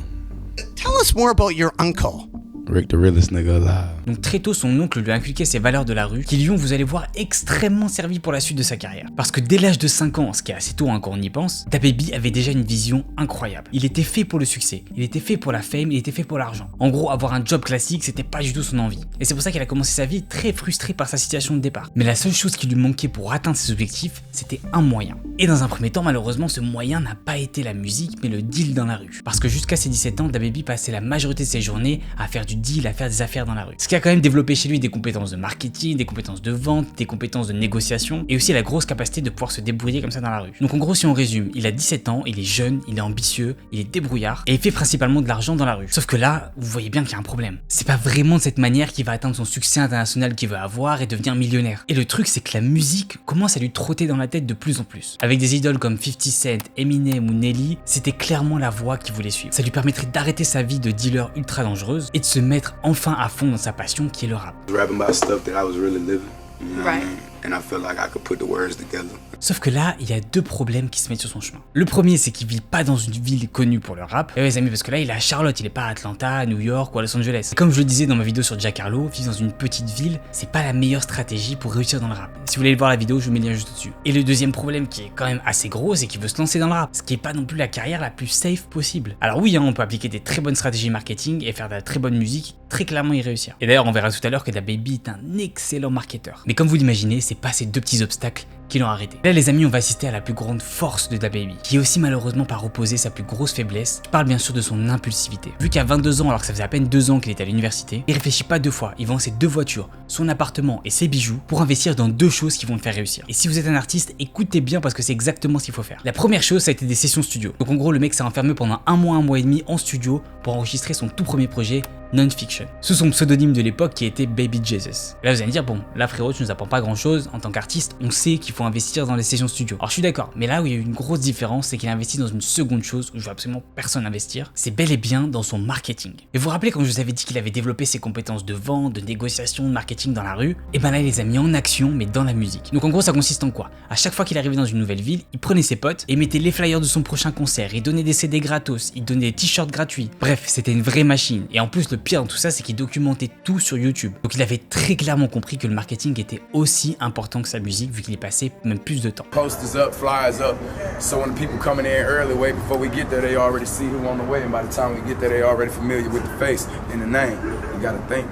Tell us more about your uncle. Rick, the realest nigga alive. Donc très tôt, son oncle lui a inculqué ses valeurs de la rue qui lui ont, vous allez voir, extrêmement servi pour la suite de sa carrière. Parce que dès l'âge de 5 ans, ce qui est assez tôt quand on y pense, DaBaby avait déjà une vision incroyable. Il était fait pour le succès, il était fait pour la fame, il était fait pour l'argent. En gros, avoir un job classique, c'était pas du tout son envie. Et c'est pour ça qu'il a commencé sa vie très frustré par sa situation de départ. Mais la seule chose qui lui manquait pour atteindre ses objectifs, c'était un moyen. Et dans un premier temps, malheureusement, ce moyen n'a pas été la musique, mais le deal dans la rue. Parce que jusqu'à ses 17 ans, DaBaby passait la majorité de ses journées à faire du deal, à faire des affaires dans la rue. Ce qui a quand même développé chez lui des compétences de marketing, des compétences de vente, des compétences de négociation et aussi la grosse capacité de pouvoir se débrouiller comme ça dans la rue. Donc en gros, si on résume, il a 17 ans, il est jeune, il est ambitieux, il est débrouillard et il fait principalement de l'argent dans la rue. Sauf que là, vous voyez bien qu'il y a un problème. C'est pas vraiment de cette manière qu'il va atteindre son succès international qu'il veut avoir et devenir millionnaire. Et le truc, c'est que la musique commence à lui trotter dans la tête de plus en plus. Avec des idoles comme 50 Cent, Eminem ou Nelly, c'était clairement la voie qu'il voulait suivre. Ça lui permettrait d'arrêter sa vie de dealer ultra dangereuse et de se mettre enfin à fond dans sa passion qui est le rap. Rapping about stuff that I was really living. You know what I mean? And I felt like I could put the words together. Sauf que là, il y a 2 problèmes qui se mettent sur son chemin. Le premier, c'est qu'il vit pas dans une ville connue pour le rap. Et ouais, les amis, parce que là, il est à Charlotte, il est pas à Atlanta, à New York ou à Los Angeles. Et comme je le disais dans ma vidéo sur Jack Harlow, vivre dans une petite ville, c'est pas la meilleure stratégie pour réussir dans le rap. Si vous voulez voir la vidéo, je vous mets le lien juste dessus. Et le deuxième problème qui est quand même assez gros, c'est qu'il veut se lancer dans le rap, ce qui est pas non plus la carrière la plus safe possible. Alors oui, on peut appliquer des très bonnes stratégies marketing et faire de la très bonne musique, très clairement y réussir. Et d'ailleurs, on verra tout à l'heure que DaBaby est un excellent marketeur. Mais comme vous l'imaginez, c'est pas ces 2 petits obstacles qui l'ont arrêté. Là, les amis, on va assister à la plus grande force de DaBaby, qui est aussi malheureusement par opposé sa plus grosse faiblesse. Je parle bien sûr de son impulsivité. Vu qu'à 22 ans, alors que ça faisait à peine 2 ans qu'il était à l'université, il réfléchit pas 2 fois. Il vend ses 2 voitures, son appartement et ses bijoux pour investir dans 2 choses qui vont le faire réussir. Et si vous êtes un artiste, écoutez bien parce que c'est exactement ce qu'il faut faire. La première chose, ça a été des sessions studio. Donc en gros, le mec s'est enfermé pendant 1 mois et demi en studio pour enregistrer son tout premier projet, Non-Fiction, sous son pseudonyme de l'époque qui était Baby Jesus. Et là vous allez me dire, bon, là frérot, tu nous apprends pas grand chose, en tant qu'artiste, on sait qu'il faut investir dans les sessions studio. Alors je suis d'accord, mais là où il y a eu une grosse différence, c'est qu'il a investi dans une seconde chose où je vois absolument personne investir, c'est bel et bien dans son marketing. Et vous vous rappelez quand je vous avais dit qu'il avait développé ses compétences de vente, de négociation, de marketing dans la rue, et ben là il les a mis en action, mais dans la musique. Donc en gros ça consiste en quoi? À chaque fois qu'il arrivait dans une nouvelle ville, il prenait ses potes et mettait les flyers de son prochain concert, il donnait des CD gratos, il donnait des t-shirts gratuits. Bref, c'était une vraie machine. Et en plus le pire dans tout ça, c'est qu'il documentait tout sur YouTube. Donc il avait très clairement compris que le marketing était aussi important que sa musique, vu qu'il y passait même plus de temps. Posters up, flyers up. So when the people coming in early, way before we get there, they already see who on the way. And by the time we get there, they already familiar with the face and the name. You gotta think,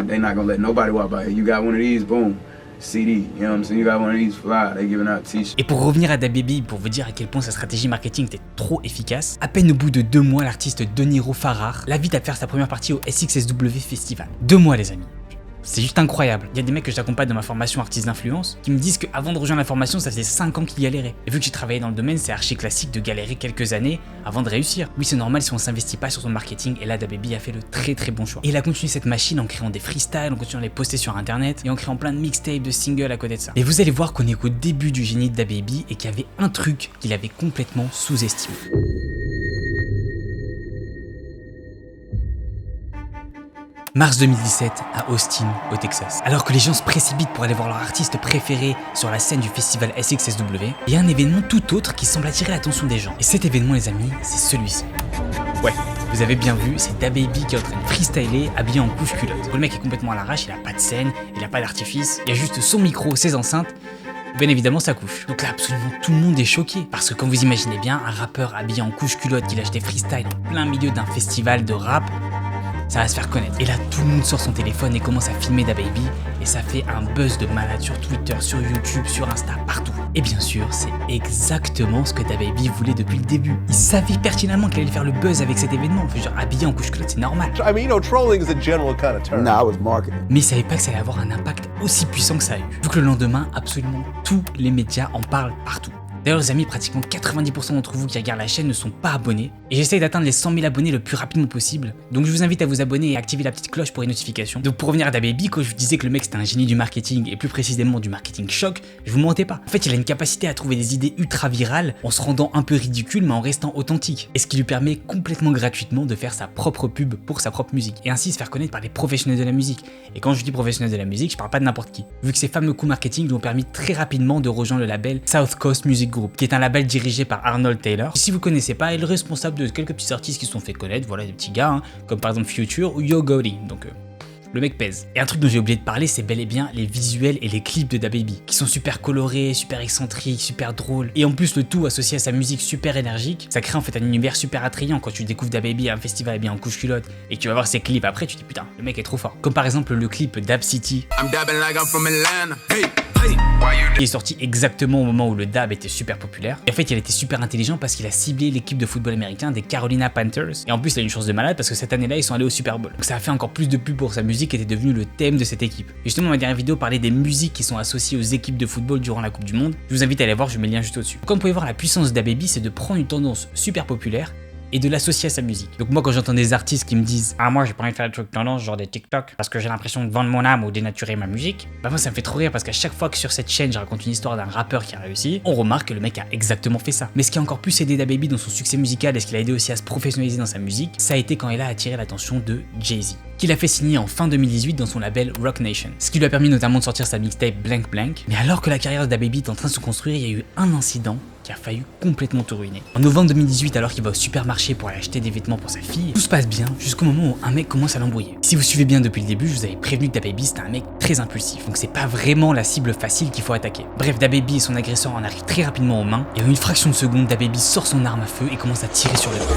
they not gonna let nobody walk by here. You got one of these, boom. CD, you know what I'm saying? You got one of these flyers, they giving out t-shirts. Et pour revenir à DaBaby, pour vous dire à quel point sa stratégie marketing était trop efficace, à peine au bout de 2 mois, l'artiste De Niro Farrar l'invite à faire sa première partie au SXSW Festival. 2 mois les amis. C'est juste incroyable. Il y a des mecs que j'accompagne dans ma formation artiste d'influence qui me disent qu'avant de rejoindre la formation, ça faisait 5 ans qu'ils galéraient. Et vu que j'ai travaillé dans le domaine, c'est archi classique de galérer quelques années avant de réussir. Oui, c'est normal si on s'investit pas sur son marketing, et là DaBaby a fait le très bon choix. Et il a continué cette machine en créant des freestyles, en continuant à les poster sur internet et en créant plein de mixtapes, de singles à côté de ça. Et vous allez voir qu'on est qu'au début du génie de DaBaby et qu'il y avait un truc qu'il avait complètement sous-estimé. Mars 2017 à Austin, au Texas. Alors que les gens se précipitent pour aller voir leur artiste préféré sur la scène du festival SXSW, il y a un événement tout autre qui semble attirer l'attention des gens. Et cet événement, les amis, c'est celui-ci. Ouais, Vous avez bien vu, c'est DaBaby qui est en train de freestyler habillé en couche-culotte. Le mec est complètement à l'arrache, il a pas de scène, il a pas d'artifice, il y a juste son micro, ses enceintes, bien évidemment sa couche. Donc là absolument tout le monde est choqué. Parce que quand vous imaginez bien, un rappeur habillé en couche-culotte qui lâche des freestyles en plein milieu d'un festival de rap, ça va se faire connaître. Et là, tout le monde sort son téléphone et commence à filmer DaBaby. Et ça fait un buzz de malade sur Twitter, sur YouTube, sur Insta, partout. Et bien sûr, c'est exactement ce que DaBaby voulait depuis le début. Il savait pertinemment qu'il allait faire le buzz avec cet événement. Enfin, genre, habillé en couche-culotte, c'est normal. I mean, you know, trolling is a general kind of term. No, I was marketing. Mais il savait pas que ça allait avoir un impact aussi puissant que ça a eu. Vu que le lendemain, absolument tous les médias en parlent partout. D'ailleurs les amis, pratiquement 90% d'entre vous qui regardent la chaîne ne sont pas abonnés et j'essaye d'atteindre les 100 000 abonnés le plus rapidement possible. Donc je vous invite à vous abonner et à activer la petite cloche pour les notifications. Donc pour revenir à DaBaby, quand je vous disais que le mec c'était un génie du marketing et plus précisément du marketing choc, je vous mentais pas. En fait il a une capacité à trouver des idées ultra virales en se rendant un peu ridicule mais en restant authentique. Et ce qui lui permet complètement gratuitement de faire sa propre pub pour sa propre musique et ainsi se faire connaître par les professionnels de la musique. Et quand je dis professionnels de la musique, je parle pas de n'importe qui. Vu que ces fameux coups marketing lui ont permis très rapidement de rejoindre le label South Coast Music Group, qui est un label dirigé par Arnold Taylor. Si vous connaissez pas, il est le responsable de quelques petits artistes qui se sont fait connaître, voilà des petits gars, hein, comme par exemple Future ou Yo Gotti, donc le mec pèse. Et un truc dont j'ai oublié de parler, c'est bel et bien les visuels et les clips de DaBaby, qui sont super colorés, super excentriques, super drôles, et en plus le tout associé à sa musique super énergique, ça crée en fait un univers super attrayant. Quand tu découvres DaBaby à un festival habillé en couche-culotte et que tu vas voir ses clips après, tu te dis putain, le mec est trop fort. Comme par exemple le clip Dab City, qui est sorti exactement au moment où le dab était super populaire. Et en fait, il a été super intelligent parce qu'il a ciblé l'équipe de football américain des Carolina Panthers. Et en plus, il a une chance de malade parce que cette année-là, ils sont allés au Super Bowl. Donc ça a fait encore plus de pub pour sa musique qui était devenue le thème de cette équipe. Et justement, ma dernière vidéo parlait des musiques qui sont associées aux équipes de football durant la Coupe du Monde. Je vous invite à aller voir, je mets le lien juste au-dessus. Comme vous pouvez voir, la puissance de DaBaby, c'est de prendre une tendance super populaire et de l'associer à sa musique. Donc moi quand j'entends des artistes qui me disent « Ah moi j'ai pas envie de faire des trucs tendance genre des TikTok parce que j'ai l'impression de vendre mon âme ou dénaturer ma musique », bah moi ça me fait trop rire parce qu'à chaque fois que sur cette chaîne je raconte une histoire d'un rappeur qui a réussi, on remarque que le mec a exactement fait ça. Mais ce qui a encore plus aidé DaBaby dans son succès musical et ce qui l'a aidé aussi à se professionnaliser dans sa musique, ça a été quand il a attiré l'attention de Jay-Z, qui l'a fait signer en fin 2018 dans son label Roc Nation. Ce qui lui a permis notamment de sortir sa mixtape Blank Blank. Mais alors que la carrière de DaBaby est en train de se construire, il y a eu un incident qui a failli complètement tout ruiner. En novembre 2018, alors qu'il va au supermarché pour aller acheter des vêtements pour sa fille, tout se passe bien jusqu'au moment où un mec commence à l'embrouiller. Si vous suivez bien depuis le début, je vous avais prévenu que DaBaby c'était un mec très impulsif, donc c'est pas vraiment la cible facile qu'il faut attaquer. Bref, DaBaby et son agresseur en arrivent très rapidement aux mains, et en une fraction de seconde, DaBaby sort son arme à feu et commence à tirer sur le mec.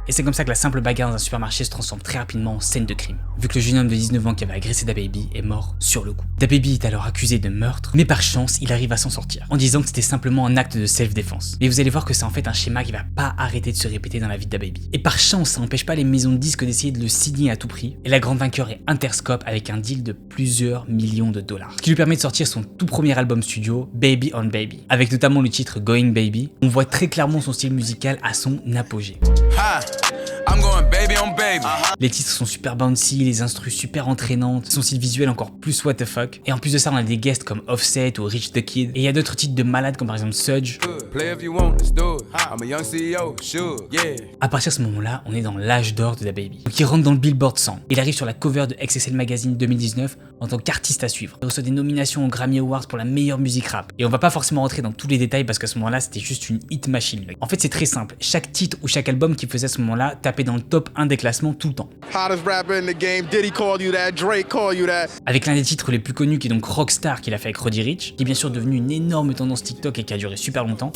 Et c'est comme ça que la simple bagarre dans un supermarché se transforme très rapidement en scène de crime, vu que le jeune homme de 19 ans qui avait agressé DaBaby est mort sur le coup. DaBaby est alors accusé de meurtre, mais par chance, il arrive à s'en sortir, en disant que c'était simplement un acte de self-défense. Mais vous allez voir que c'est en fait un schéma qui va pas arrêter de se répéter dans la vie de DaBaby. Et par chance, ça n'empêche pas les maisons de disques d'essayer de le signer à tout prix, et la grande vainqueur est Interscope avec un deal de plusieurs millions de dollars, ce qui lui permet de sortir son tout premier album studio, Baby on Baby, avec notamment le titre Going Baby. On voit très clairement son style musical à son apogée. I'm going baby on baby. Les titres sont super bouncy, les instrus super entraînantes, son style visuel encore plus what the fuck. Et en plus de ça, on a des guests comme Offset ou Rich the Kid. Et il y a d'autres titres de malades comme par exemple Sudge. À partir de ce moment-là, on est dans l'âge d'or de DaBaby. Donc il rentre dans le Billboard 100. Il arrive sur la cover de XXL Magazine 2019 en tant qu'artiste à suivre. Il reçoit des nominations aux Grammy Awards pour la meilleure musique rap. Et on va pas forcément rentrer dans tous les détails parce qu'à ce moment-là, c'était juste une hit machine. En fait, c'est très simple. Chaque titre ou chaque album qu'il faisait à ce moment-là tapait dans le top 1 des classements tout le temps. Avec l'un des titres les plus connus qui est donc Rockstar qu'il a fait avec Roddy Ricch, qui est bien sûr devenu une énorme tendance TikTok et qui a duré super longtemps.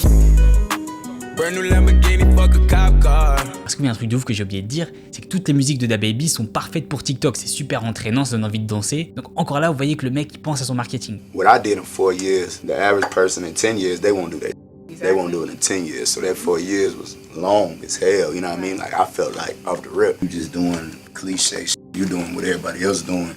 Parce qu'il y a un truc de ouf que j'ai oublié de dire, c'est que toutes les musiques de DaBaby sont parfaites pour TikTok, c'est super entraînant, ça donne envie de danser. Donc encore là, vous voyez que le mec il pense à son marketing. What I did in 4 years, the average person in 10 years, they won't do that. They won't do it in 10 years. So that 4 years was long as hell, you know what I mean? Like I felt like off the rip, you just doing cliche shit. You doing what everybody else doing.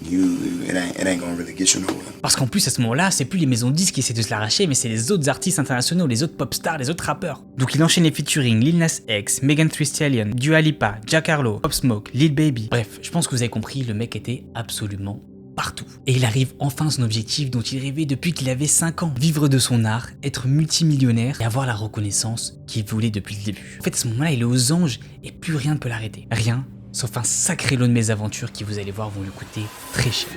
It ain't gonna really get you nowhere. Parce qu'en plus à ce moment-là, c'est plus les maisons de disques qui essaient de se l'arracher, mais c'est les autres artistes internationaux, les autres pop stars, les autres rappeurs. Donc il enchaîne les featuring Lil Nas X, Megan Thee Stallion, Dua Lipa, Jack Harlow, Pop Smoke, Lil Baby. Bref, je pense que vous avez compris, le mec était absolument partout. Et il arrive enfin à son objectif dont il rêvait depuis qu'il avait 5 ans. Vivre de son art, être multimillionnaire et avoir la reconnaissance qu'il voulait depuis le début. En fait, à ce moment-là, il est aux anges et plus rien ne peut l'arrêter. Rien, sauf un sacré lot de mésaventures qui, vous allez voir, vont lui coûter très cher.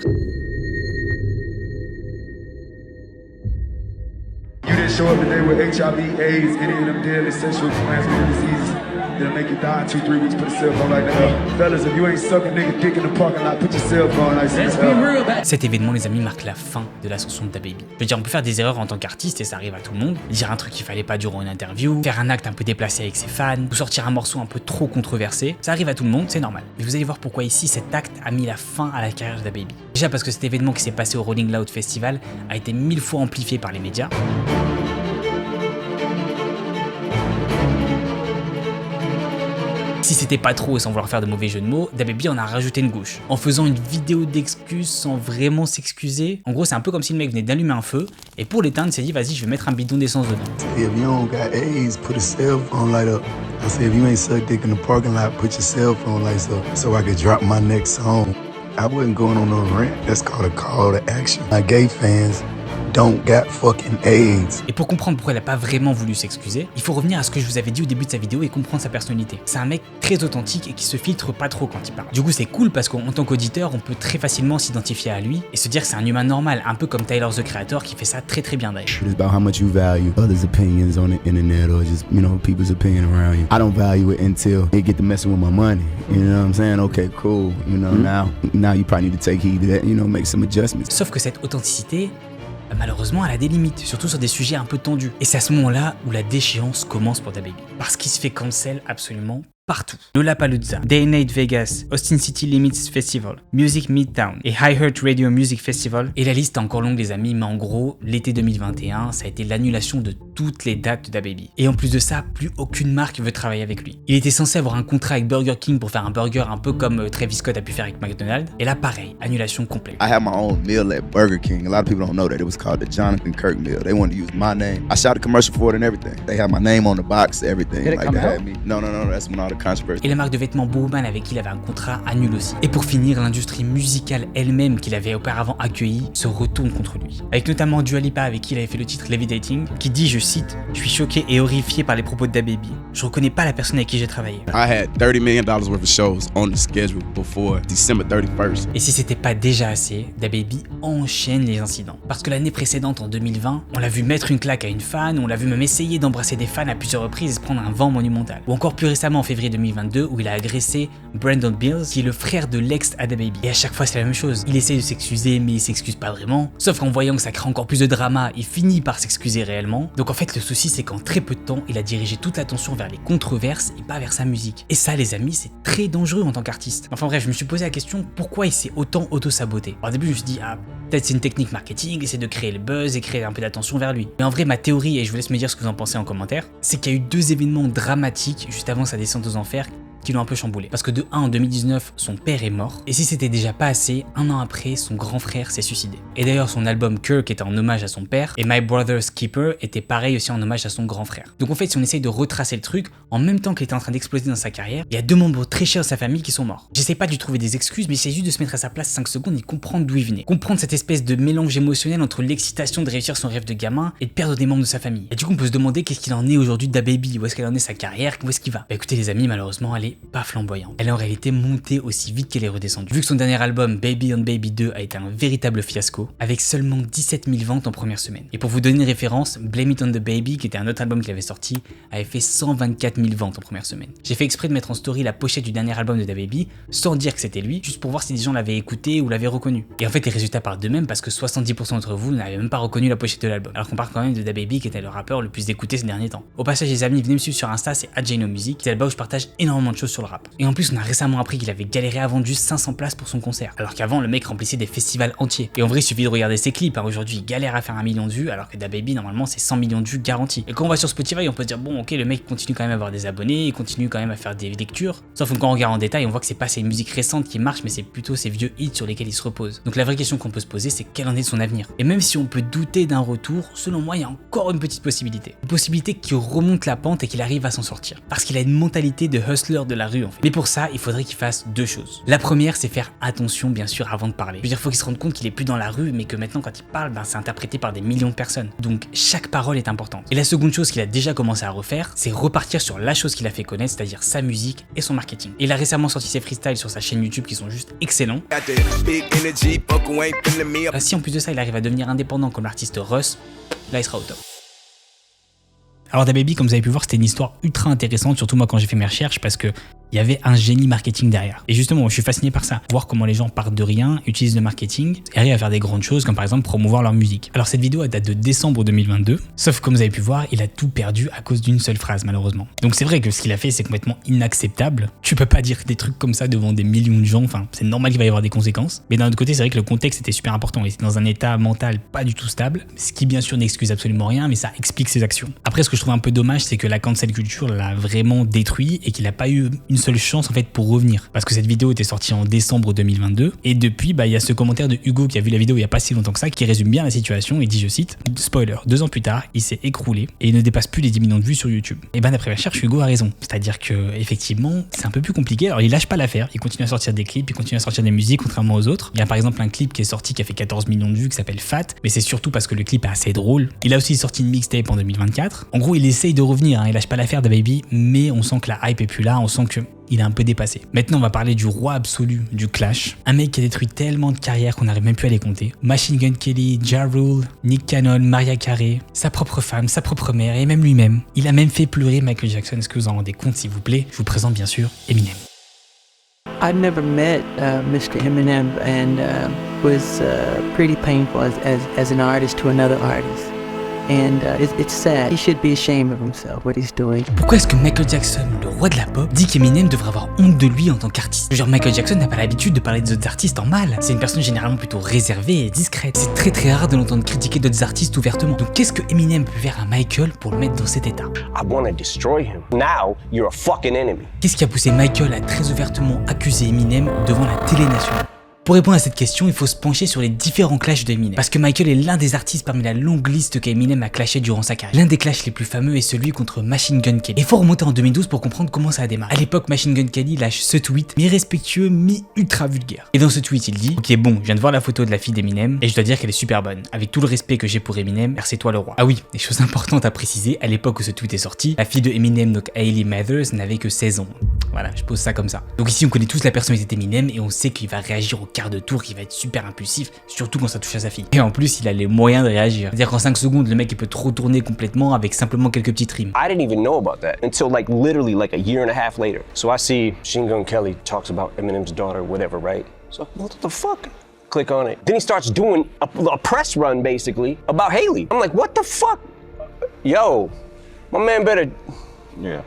You didn't show up today with HIV, AIDS, any of them deadly sexual transmitted diseases. They'll make you die in 2-3 weeks. Put a cell phone like that. Fellas, if you ain't sucking nigga dick in the parking lot, put your cell phone like that. Cet événement, les amis, marque la fin de l'ascension de DaBaby. Je veux dire, on peut faire des erreurs en tant qu'artiste et ça arrive à tout le monde. Dire un truc qu'il fallait pas durant une interview, faire un acte un peu déplacé avec ses fans, ou sortir un morceau un peu trop controversé. Ça arrive à tout le monde, c'est normal. Mais vous allez voir pourquoi ici cet acte a mis la fin à la carrière de DaBaby. Déjà parce que cet événement qui s'est passé au Rolling Loud Festival a été 1000 fois amplifié par les médias. Si c'était pas trop et sans vouloir faire de mauvais jeux de mots, DaBaby en a rajouté une couche. En faisant une vidéo d'excuses sans vraiment s'excuser. En gros, c'est un peu comme si le mec venait d'allumer un feu et pour l'éteindre, il s'est dit vas-y, je vais mettre un bidon d'essence dedans. If you don't got AIDS, put a cell phone light up. I say if you ain't suck dick in the parking lot, put your cell phone lights up so I could drop my next song. I wasn't going on no rant. That's called a call to action. My gay fans don't got fucking AIDS. Et pour comprendre pourquoi il a pas vraiment voulu s'excuser, il faut revenir à ce que je vous avais dit au début de sa vidéo et comprendre sa personnalité. C'est un mec très authentique et qui se filtre pas trop quand il parle. Du coup, c'est cool parce qu'en tant qu'auditeur, on peut très facilement s'identifier à lui et se dire que c'est un humain normal, un peu comme Tyler the Creator qui fait ça très très bien d'ailleurs. It's about how much you value others' opinions on the internet or just, you know, people's opinion around you. I don't value it until they get to messing with my money. You know what I'm saying? Okay, cool. You know, now you probably need to take heed to that, you know, make some adjustments. Sauf que cette authenticité, malheureusement, elle a des limites, surtout sur des sujets un peu tendus. Et c'est à ce moment-là où la déchéance commence pour DaBaby. Parce qu'il se fait cancel absolument partout. Lollapalooza, Day and Night Vegas, Austin City Limits Festival, Music Midtown et iHeart Radio Music Festival. Et la liste est encore longue les amis, mais en gros, l'été 2021, ça a été l'annulation de toutes les dates de DaBaby. Et en plus de ça, plus aucune marque veut travailler avec lui. Il était censé avoir un contrat avec Burger King pour faire un burger un peu comme Travis Scott a pu faire avec McDonald's. Et là pareil, annulation complète. I had my own meal at Burger King. A lot of people don't know that. It was called the Jonathan Kirk meal. They wanted to use my name. I shot a commercial for it and everything. They had my name on the box, everything. Like they had me. No, that's when all the controversy. Et la marque de vêtements Bowman avec qui il avait un contrat annule aussi. Et pour finir, l'industrie musicale elle-même qu'il avait auparavant accueillie se retourne contre lui. Avec notamment Dua Lipa avec qui il avait fait le titre Levitating, qui dit, je cite, « Je suis choqué et horrifié par les propos de DaBaby. Je reconnais pas la personne avec qui j'ai travaillé. » I had $30 million worth of shows on the schedule before December 31st. Et si c'était pas déjà assez, DaBaby enchaîne les incidents. Parce que l'année précédente, en 2020, on l'a vu mettre une claque à une fan, on l'a vu même essayer d'embrasser des fans à plusieurs reprises et se prendre un vent monumental. Ou encore plus récemment en février 2022 où il a agressé Brandon Bills, qui est le frère de l'ex à DaBaby. Et à chaque fois c'est la même chose, il essaie de s'excuser mais il s'excuse pas vraiment, sauf qu'en voyant que ça crée encore plus de drama, il finit par s'excuser réellement. Donc en fait le souci c'est qu'en très peu de temps, il a dirigé toute l'attention vers les controverses et pas vers sa musique. Et ça les amis, c'est très dangereux en tant qu'artiste. Enfin bref, je me suis posé la question pourquoi il s'est autant auto-saboté. Alors au début je me suis dit peut-être c'est une technique marketing, essayer de créer le buzz et créer un peu d'attention vers lui. Mais en vrai ma théorie, et je vous laisse me dire ce que vous en pensez en commentaire, c'est qu'il y a eu deux événements dramatiques juste avant sa descente aux enfers qui l'ont un peu chamboulé. Parce que de 1 en 2019, son père est mort, et si c'était déjà pas assez, un an après, son grand frère s'est suicidé. Et d'ailleurs, son album Kirk était en hommage à son père, et My Brother's Keeper était pareil aussi en hommage à son grand frère. Donc en fait, si on essaye de retracer le truc, en même temps qu'il était en train d'exploser dans sa carrière, il y a deux membres très chers de sa famille qui sont morts. J'essaie pas de lui trouver des excuses, mais c'est juste de se mettre à sa place 5 secondes et comprendre d'où il venait. Comprendre cette espèce de mélange émotionnel entre l'excitation de réussir son rêve de gamin et de perdre des membres de sa famille. Et du coup, on peut se demander qu'est-ce qu'il en est aujourd'hui de DaBaby, où est-ce qu'elle en est sa carrière, où est-ce qu'il va. Bah écoutez les amis, malheureusement, elle est pas flamboyante. Elle est en réalité montée aussi vite qu'elle est redescendue. Vu que son dernier album Baby on Baby 2 a été un véritable fiasco, avec seulement 17 000 ventes en première semaine. Et pour vous donner une référence, Blame It on the Baby, qui était un autre album qu'il avait sorti, avait fait 124 000 ventes en première semaine. J'ai fait exprès de mettre en story la pochette du dernier album de DaBaby, sans dire que c'était lui, juste pour voir si des gens l'avaient écouté ou l'avaient reconnu. Et en fait les résultats parlent d'eux-mêmes parce que 70% d'entre vous n'avaient même pas reconnu la pochette de l'album. Alors qu'on parle quand même de DaBaby qui était le rappeur le plus écouté ces derniers temps. Au passage les amis, venez me suivre sur Insta, c'est @JayNoMusic, c'est là-bas où je partage énormément de choses sur le rap. Et en plus on a récemment appris qu'il avait galéré à vendre juste 500 places pour son concert, alors qu'avant le mec remplissait des festivals entiers. Et en vrai il suffit de regarder ses clips, aujourd'hui il galère à faire 1 million de vues alors que DaBaby normalement c'est 100 millions de vues garantis. Et quand on va sur Spotify on peut se dire bon ok le mec continue quand même à avoir des abonnés, il continue quand même à faire des lectures, sauf que quand on regarde en détail on voit que c'est pas ses musiques récentes qui marchent mais c'est plutôt ses vieux hits sur lesquels il se repose. Donc la vraie question qu'on peut se poser c'est quel en est son avenir. Et même si on peut douter d'un retour, selon moi il y a encore une petite possibilité. Une possibilité qu'il remonte la pente et qu'il arrive à s'en sortir. Parce qu'il a une mentalité de hustler de la rue en fait. Mais pour ça il faudrait qu'il fasse deux choses. La première c'est faire attention bien sûr avant de parler. Je veux dire faut qu'il se rende compte qu'il est plus dans la rue mais que maintenant quand il parle c'est interprété par des millions de personnes. Donc chaque parole est importante. Et la seconde chose qu'il a déjà commencé à refaire c'est repartir sur la chose qu'il a fait connaître, c'est-à-dire sa musique et son marketing. Et il a récemment sorti ses freestyles sur sa chaîne YouTube qui sont juste excellents. Si en plus de ça il arrive à devenir indépendant comme l'artiste Russ, là il sera au top. Alors DaBaby, comme vous avez pu voir, c'était une histoire ultra intéressante, surtout moi quand j'ai fait mes recherches, parce que il y avait un génie marketing derrière. Et justement, je suis fasciné par ça. Voir comment les gens partent de rien, utilisent le marketing et arrivent à faire des grandes choses, comme par exemple promouvoir leur musique. Alors cette vidéo, elle date de décembre 2022. Sauf que comme vous avez pu voir, il a tout perdu à cause d'une seule phrase, malheureusement. Donc c'est vrai que ce qu'il a fait, c'est complètement inacceptable. Tu peux pas dire des trucs comme ça devant des millions de gens. Enfin, c'est normal qu'il va y avoir des conséquences. Mais d'un autre côté, c'est vrai que le contexte était super important. Il était dans un état mental pas du tout stable. Ce qui, bien sûr, n'excuse absolument rien, mais ça explique ses actions. Après, ce que je trouve un peu dommage, c'est que la cancel culture l'a vraiment détruit et qu'il a pas eu une seule chance en fait pour revenir, parce que cette vidéo était sortie en décembre 2022 et depuis il y a ce commentaire de Hugo qui a vu la vidéo il y a pas si longtemps que ça, qui résume bien la situation et dit, je cite, spoiler, 2 ans plus tard il s'est écroulé et il ne dépasse plus les 10 millions de vues sur YouTube. Et d'après ma recherche, Hugo a raison, c'est-à-dire que effectivement c'est un peu plus compliqué. Alors il lâche pas l'affaire, il continue à sortir des clips, il continue à sortir des musiques contrairement aux autres. Il y a par exemple un clip qui est sorti qui a fait 14 millions de vues qui s'appelle Fat, mais c'est surtout parce que le clip est assez drôle. Il a aussi sorti une mixtape en 2024. En gros il essaye de revenir, il lâche pas l'affaire DaBaby, mais on sent que la hype est plus là, on sent que il est un peu dépassé. Maintenant, on va parler du roi absolu du clash. Un mec qui a détruit tellement de carrières qu'on n'arrive même plus à les compter. Machine Gun Kelly, Ja Rule, Nick Cannon, Mariah Carey, sa propre femme, sa propre mère et même lui-même. Il a même fait pleurer Michael Jackson. Est-ce que vous en rendez compte, s'il vous plaît? Je vous présente bien sûr Eminem. I've never met Mr. Eminem and was pretty painful as an artist to another artist. And it's sad. He should be ashamed of himself, what he's doing. Pourquoi est-ce que Michael Jackson, le roi de la pop, dit qu'Eminem devrait avoir honte de lui en tant qu'artiste? Genre Michael Jackson n'a pas l'habitude de parler des autres artistes en mal. C'est une personne généralement plutôt réservée et discrète. C'est très rare de l'entendre critiquer d'autres artistes ouvertement. Donc qu'est-ce que Eminem peut faire à Michael pour le mettre dans cet état? I wanna destroy him. Now you're a fucking enemy. Qu'est-ce qui a poussé Michael à très ouvertement accuser Eminem devant la télé nationale? Pour répondre à cette question, il faut se pencher sur les différents clashs d'Eminem. Parce que Michael est l'un des artistes parmi la longue liste qu'Eminem a clashé durant sa carrière. L'un des clashs les plus fameux est celui contre Machine Gun Kelly. Il faut remonter en 2012 pour comprendre comment ça a démarré. À l'époque, Machine Gun Kelly lâche ce tweet, mi-respectueux, mi-ultra vulgaire. Et dans ce tweet, il dit: ok, bon, je viens de voir la photo de la fille d'Eminem et je dois dire qu'elle est super bonne. Avec tout le respect que j'ai pour Eminem, c'est toi le roi. Ah oui, des choses importantes à préciser, à l'époque où ce tweet est sorti, la fille de Eminem, donc Hailey Mathers, n'avait que 16 ans. Voilà, je pose ça comme ça. Donc ici, on connaît tous la personnalité d'Eminem et on sait qu'il va réagir au quart de tour, qu'il va être super impulsif, surtout quand ça touche à sa fille. Et en plus, il a les moyens de réagir. C'est-à-dire qu'en 5 secondes, le mec il peut te retourner complètement avec simplement quelques petites rimes. I didn't even know about that until literally a year and a half later. So I see Machine Gun Kelly talks about Eminem's daughter, whatever, right? So what the fuck? Click on it. Then he starts doing a press run basically about Hailey. I'm like, what the fuck? Yo, my man better. Yeah.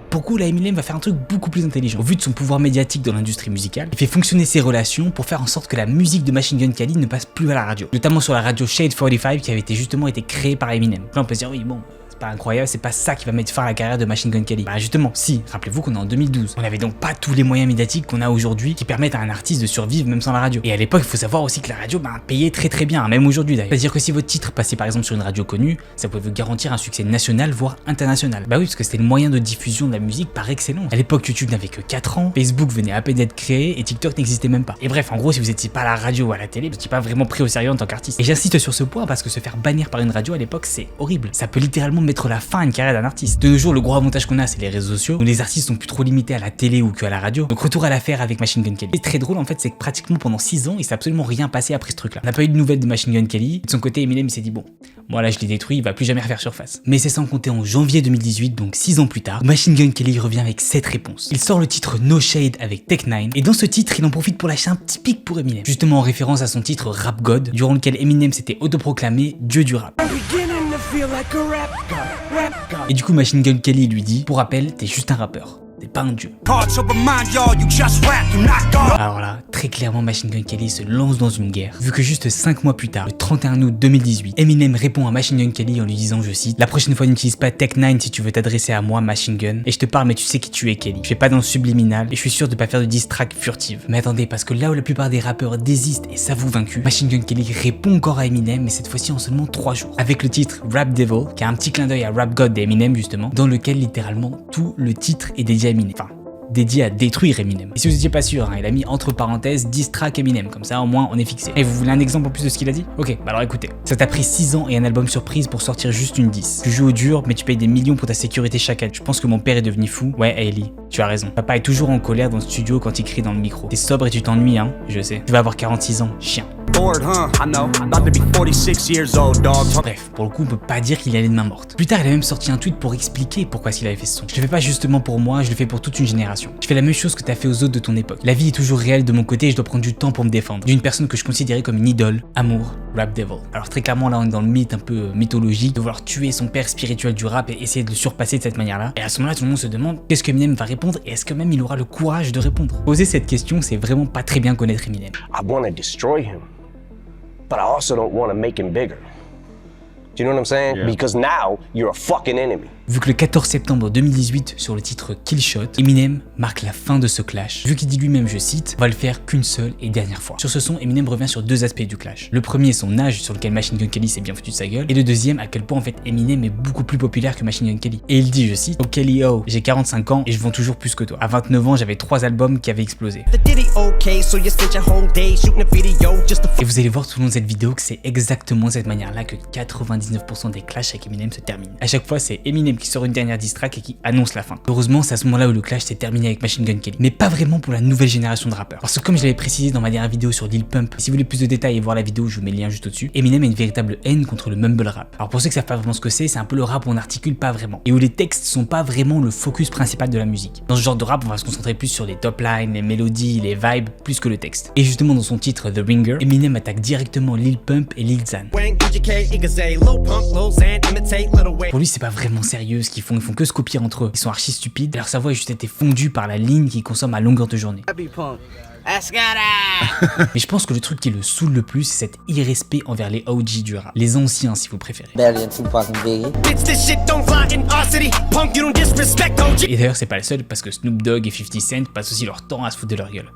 Pour coup, là, Eminem va faire un truc beaucoup plus intelligent. Au vu de son pouvoir médiatique dans l'industrie musicale, il fait fonctionner ses relations pour faire en sorte que la musique de Machine Gun Kelly ne passe plus à la radio. Notamment sur la radio Shade 45 qui avait justement été créée par Eminem. Là, on peut se dire, oui, bon, pas incroyable, c'est pas ça qui va mettre fin à la carrière de Machine Gun Kelly. Bah justement, si, rappelez-vous qu'on est en 2012. On avait donc pas tous les moyens médiatiques qu'on a aujourd'hui qui permettent à un artiste de survivre même sans la radio. Et à l'époque, il faut savoir aussi que la radio payait très bien, même aujourd'hui d'ailleurs. C'est-à-dire que si votre titre passait par exemple sur une radio connue, ça pouvait vous garantir un succès national voire international. Bah oui, parce que c'était le moyen de diffusion de la musique par excellence. À l'époque, YouTube n'avait que 4 ans, Facebook venait à peine d'être créé et TikTok n'existait même pas. Et bref, en gros, si vous étiez pas à la radio ou à la télé, vous n'étiez pas vraiment pris au sérieux en tant qu'artiste. Et j'insiste sur ce point parce que se faire bannir par une radio à l'époque, c'est horrible. Ça peut littéralement mettre la fin à une carrière d'un artiste. De nos jours, le gros avantage qu'on a, c'est les réseaux sociaux, où les artistes sont plus trop limités à la télé ou qu'à la radio. Donc retour à l'affaire avec Machine Gun Kelly. Ce qui est très drôle en fait, c'est que pratiquement pendant 6 ans, il s'est absolument rien passé après ce truc-là. On n'a pas eu de nouvelles de Machine Gun Kelly. De son côté, Eminem il s'est dit bon, moi là je l'ai détruit, il va plus jamais refaire surface. Mais c'est sans compter en janvier 2018, donc 6 ans plus tard, Machine Gun Kelly revient avec cette réponse. Il sort le titre No Shade avec Tech 9 et dans ce titre, il en profite pour lâcher un petit pic pour Eminem, justement en référence à son titre Rap God, durant lequel Eminem s'était autoproclamé dieu du rap. Et du coup, Machine Gun Kelly lui dit, pour rappel, t'es juste un rappeur. T'es pas un dieu. Alors là, très clairement, Machine Gun Kelly se lance dans une guerre. Vu que juste 5 mois plus tard, le 31 août 2018, Eminem répond à Machine Gun Kelly en lui disant, je cite, la prochaine fois n'utilise pas Tech 9 si tu veux t'adresser à moi, Machine Gun. Et je te parle, mais tu sais qui tu es, Kelly. Je fais pas dans le subliminal et je suis sûr de pas faire de diss track furtive. Mais attendez, parce que là où la plupart des rappeurs désistent et s'avouent vaincus, Machine Gun Kelly répond encore à Eminem, mais cette fois-ci en seulement 3 jours. Avec le titre Rap Devil, qui a un petit clin d'œil à Rap God d'Eminem justement, dans lequel littéralement tout le titre est dédié à Eminem. Enfin, dédié à détruire Eminem. Et si vous étiez pas sûr, il a mis entre parenthèses diss track Eminem, comme ça au moins on est fixé. Et vous voulez un exemple en plus de ce qu'il a dit? Ok, bah alors écoutez. Ça t'a pris 6 ans et un album surprise pour sortir juste une diss. Tu joues au dur, mais tu payes des millions pour ta sécurité chaque année. Je pense que mon père est devenu fou. Ouais, Hailey, tu as raison. Papa est toujours en colère dans le studio quand il crie dans le micro. T'es sobre et tu t'ennuies, hein? Je sais. Tu vas avoir 46 ans, chien. Bref, pour le coup, on peut pas dire qu'il allait de main morte. Plus tard, il a même sorti un tweet pour expliquer pourquoi il avait fait ce son. Je le fais pas justement pour moi, je le fais pour toute une génération. Je fais la même chose que t'as fait aux autres de ton époque. La vie est toujours réelle de mon côté et je dois prendre du temps pour me défendre. D'une personne que je considérais comme une idole, amour, rap devil. Alors très clairement, là, on est dans le mythe un peu mythologique de vouloir tuer son père spirituel du rap et essayer de le surpasser de cette manière-là. Et à ce moment-là, tout le monde se demande qu'est-ce que Eminem va répondre et est-ce que même il aura le courage de répondre. Poser cette question, c'est vraiment pas très bien connaître Eminem. I want to destroy him, but I also don't want to make him bigger. Do you know what I'm saying? Yeah. Because now you're a fucking enemy. Vu que le 14 septembre 2018, sur le titre Kill Shot, Eminem marque la fin de ce clash. Vu qu'il dit lui-même, je cite, on va le faire qu'une seule et dernière fois. Sur ce son, Eminem revient sur deux aspects du clash. Le premier, son âge, sur lequel Machine Gun Kelly s'est bien foutu de sa gueule. Et le deuxième, à quel point en fait Eminem est beaucoup plus populaire que Machine Gun Kelly. Et il dit, je cite, oh Kelly, oh, j'ai 45 ans et je vends toujours plus que toi. À 29 ans, j'avais 3 albums qui avaient explosé. Et vous allez voir tout le long de cette vidéo que c'est exactement cette manière-là que 99% des clashs avec Eminem se terminent. À chaque fois, c'est Eminem qui sort une dernière diss track et qui annonce la fin. Heureusement, c'est à ce moment-là où le clash s'est terminé avec Machine Gun Kelly. Mais pas vraiment pour la nouvelle génération de rappeurs. Parce que comme je l'avais précisé dans ma dernière vidéo sur Lil Pump, si vous voulez plus de détails et voir la vidéo, je vous mets le lien juste au-dessus, Eminem a une véritable haine contre le mumble rap. Alors pour ceux qui savent pas vraiment ce que c'est un peu le rap où on n'articule pas vraiment. Et où les textes sont pas vraiment le focus principal de la musique. Dans ce genre de rap, on va se concentrer plus sur les top lines, les mélodies, les vibes, plus que le texte. Et justement dans son titre The Ringer, Eminem attaque directement Lil Pump et Lil Xan. Pour lui, c'est pas vraiment sérieux ce qu'ils font que se copier entre eux. Ils sont archi stupides, leur cerveau a juste été fondu par la ligne qu'ils consomment à longueur de journée. Mais je pense que le truc qui le saoule le plus, c'est cet irrespect envers les OG du rap. Les anciens, si vous préférez. Et d'ailleurs, c'est pas le seul, parce que Snoop Dogg et 50 Cent passent aussi leur temps à se foutre de leur gueule.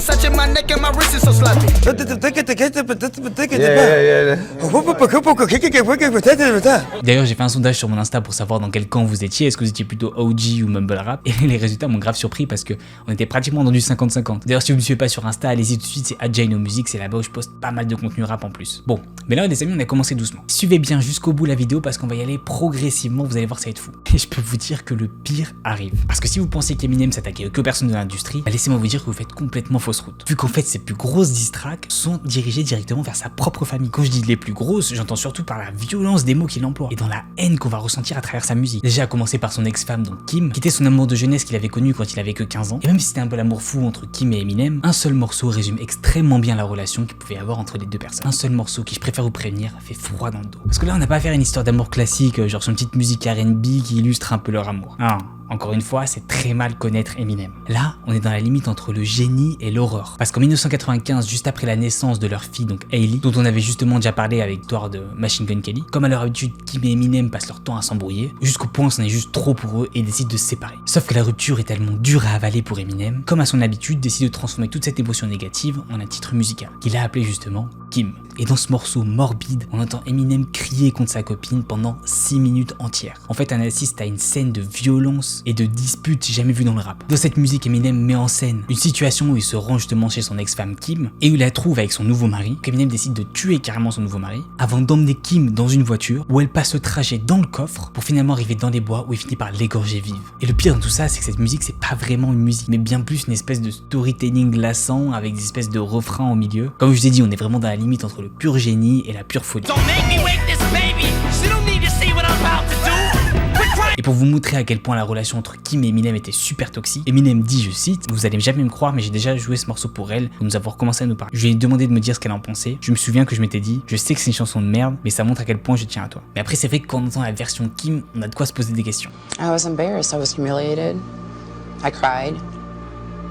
D'ailleurs, j'ai fait un sondage sur mon Insta pour savoir dans quel camp vous étiez. Est-ce que vous étiez plutôt OG ou mumble rap? Et les résultats m'ont grave surpris parce que on était pratiquement dans du 50-50. D'ailleurs, si vous me suivez pas sur Insta, allez-y tout de suite, c'est @JNoMusic, c'est là-bas où je poste pas mal de contenu rap en plus. Bon, mais là les amis, on a commencé doucement. Suivez bien jusqu'au bout la vidéo parce qu'on va y aller progressivement, vous allez voir, ça va être fou. Et je peux vous dire que le pire arrive. Parce que si vous pensez qu'Eminem s'attaquait que personne de l'industrie, bah laissez-moi vous dire que vous faites complètement fausse route. Vu qu'en fait ses plus grosses diss tracks sont dirigées directement vers sa propre famille. Quand je dis les plus grosses, j'entends surtout par la violence des mots qu'il emploie et dans la haine qu'on va ressentir à travers sa musique. Déjà à commencer par son ex-femme, donc Kim, qui était son amour de jeunesse qu'il avait connu quand il avait que 15 ans. Et même si c'était un peu l'amour fou entre Kim et Eminem, un seul morceau résume extrêmement bien la relation qu'il pouvait y avoir entre les deux personnes. Un seul morceau qui, je préfère vous prévenir, fait froid dans le dos. Parce que là on n'a pas à faire une histoire d'amour classique, genre son petite musique R&B qui illustre un peu leur amour. Ah. Encore une fois, c'est très mal connaître Eminem. Là, on est dans la limite entre le génie et l'horreur. Parce qu'en 1995, juste après la naissance de leur fille, donc Hailey, dont on avait justement déjà parlé avec l'histoire de Machine Gun Kelly, comme à leur habitude, Kim et Eminem passent leur temps à s'embrouiller, jusqu'au point où c'en est juste trop pour eux et décident de se séparer. Sauf que la rupture est tellement dure à avaler pour Eminem, comme à son habitude, décide de transformer toute cette émotion négative en un titre musical, qu'il a appelé justement Kim. Et dans ce morceau morbide, on entend Eminem crier contre sa copine pendant 6 minutes entières. En fait, on assiste à une scène de violence et de dispute jamais vue dans le rap. Dans cette musique, Eminem met en scène une situation où il se rend justement chez son ex-femme Kim et où il la trouve avec son nouveau mari. Eminem décide de tuer carrément son nouveau mari avant d'emmener Kim dans une voiture où elle passe le trajet dans le coffre pour finalement arriver dans les bois où il finit par l'égorger vive. Et le pire dans tout ça, c'est que cette musique, c'est pas vraiment une musique, mais bien plus une espèce de storytelling glaçant avec des espèces de refrains au milieu. Comme je vous ai dit, on est vraiment dans la limite entre le pur génie et la pure folie. Et pour vous montrer à quel point la relation entre Kim et Eminem était super toxique, Eminem dit, je cite, vous allez jamais me croire mais j'ai déjà joué ce morceau pour elle, nous avons commencé à nous parler. Je lui ai demandé de me dire ce qu'elle en pensait, je me souviens que je m'étais dit, je sais que c'est une chanson de merde, mais ça montre à quel point je tiens à toi. Mais après c'est vrai que quand on entend la version Kim, on a de quoi se poser des questions. I was embarrassed, I was humiliated, I cried,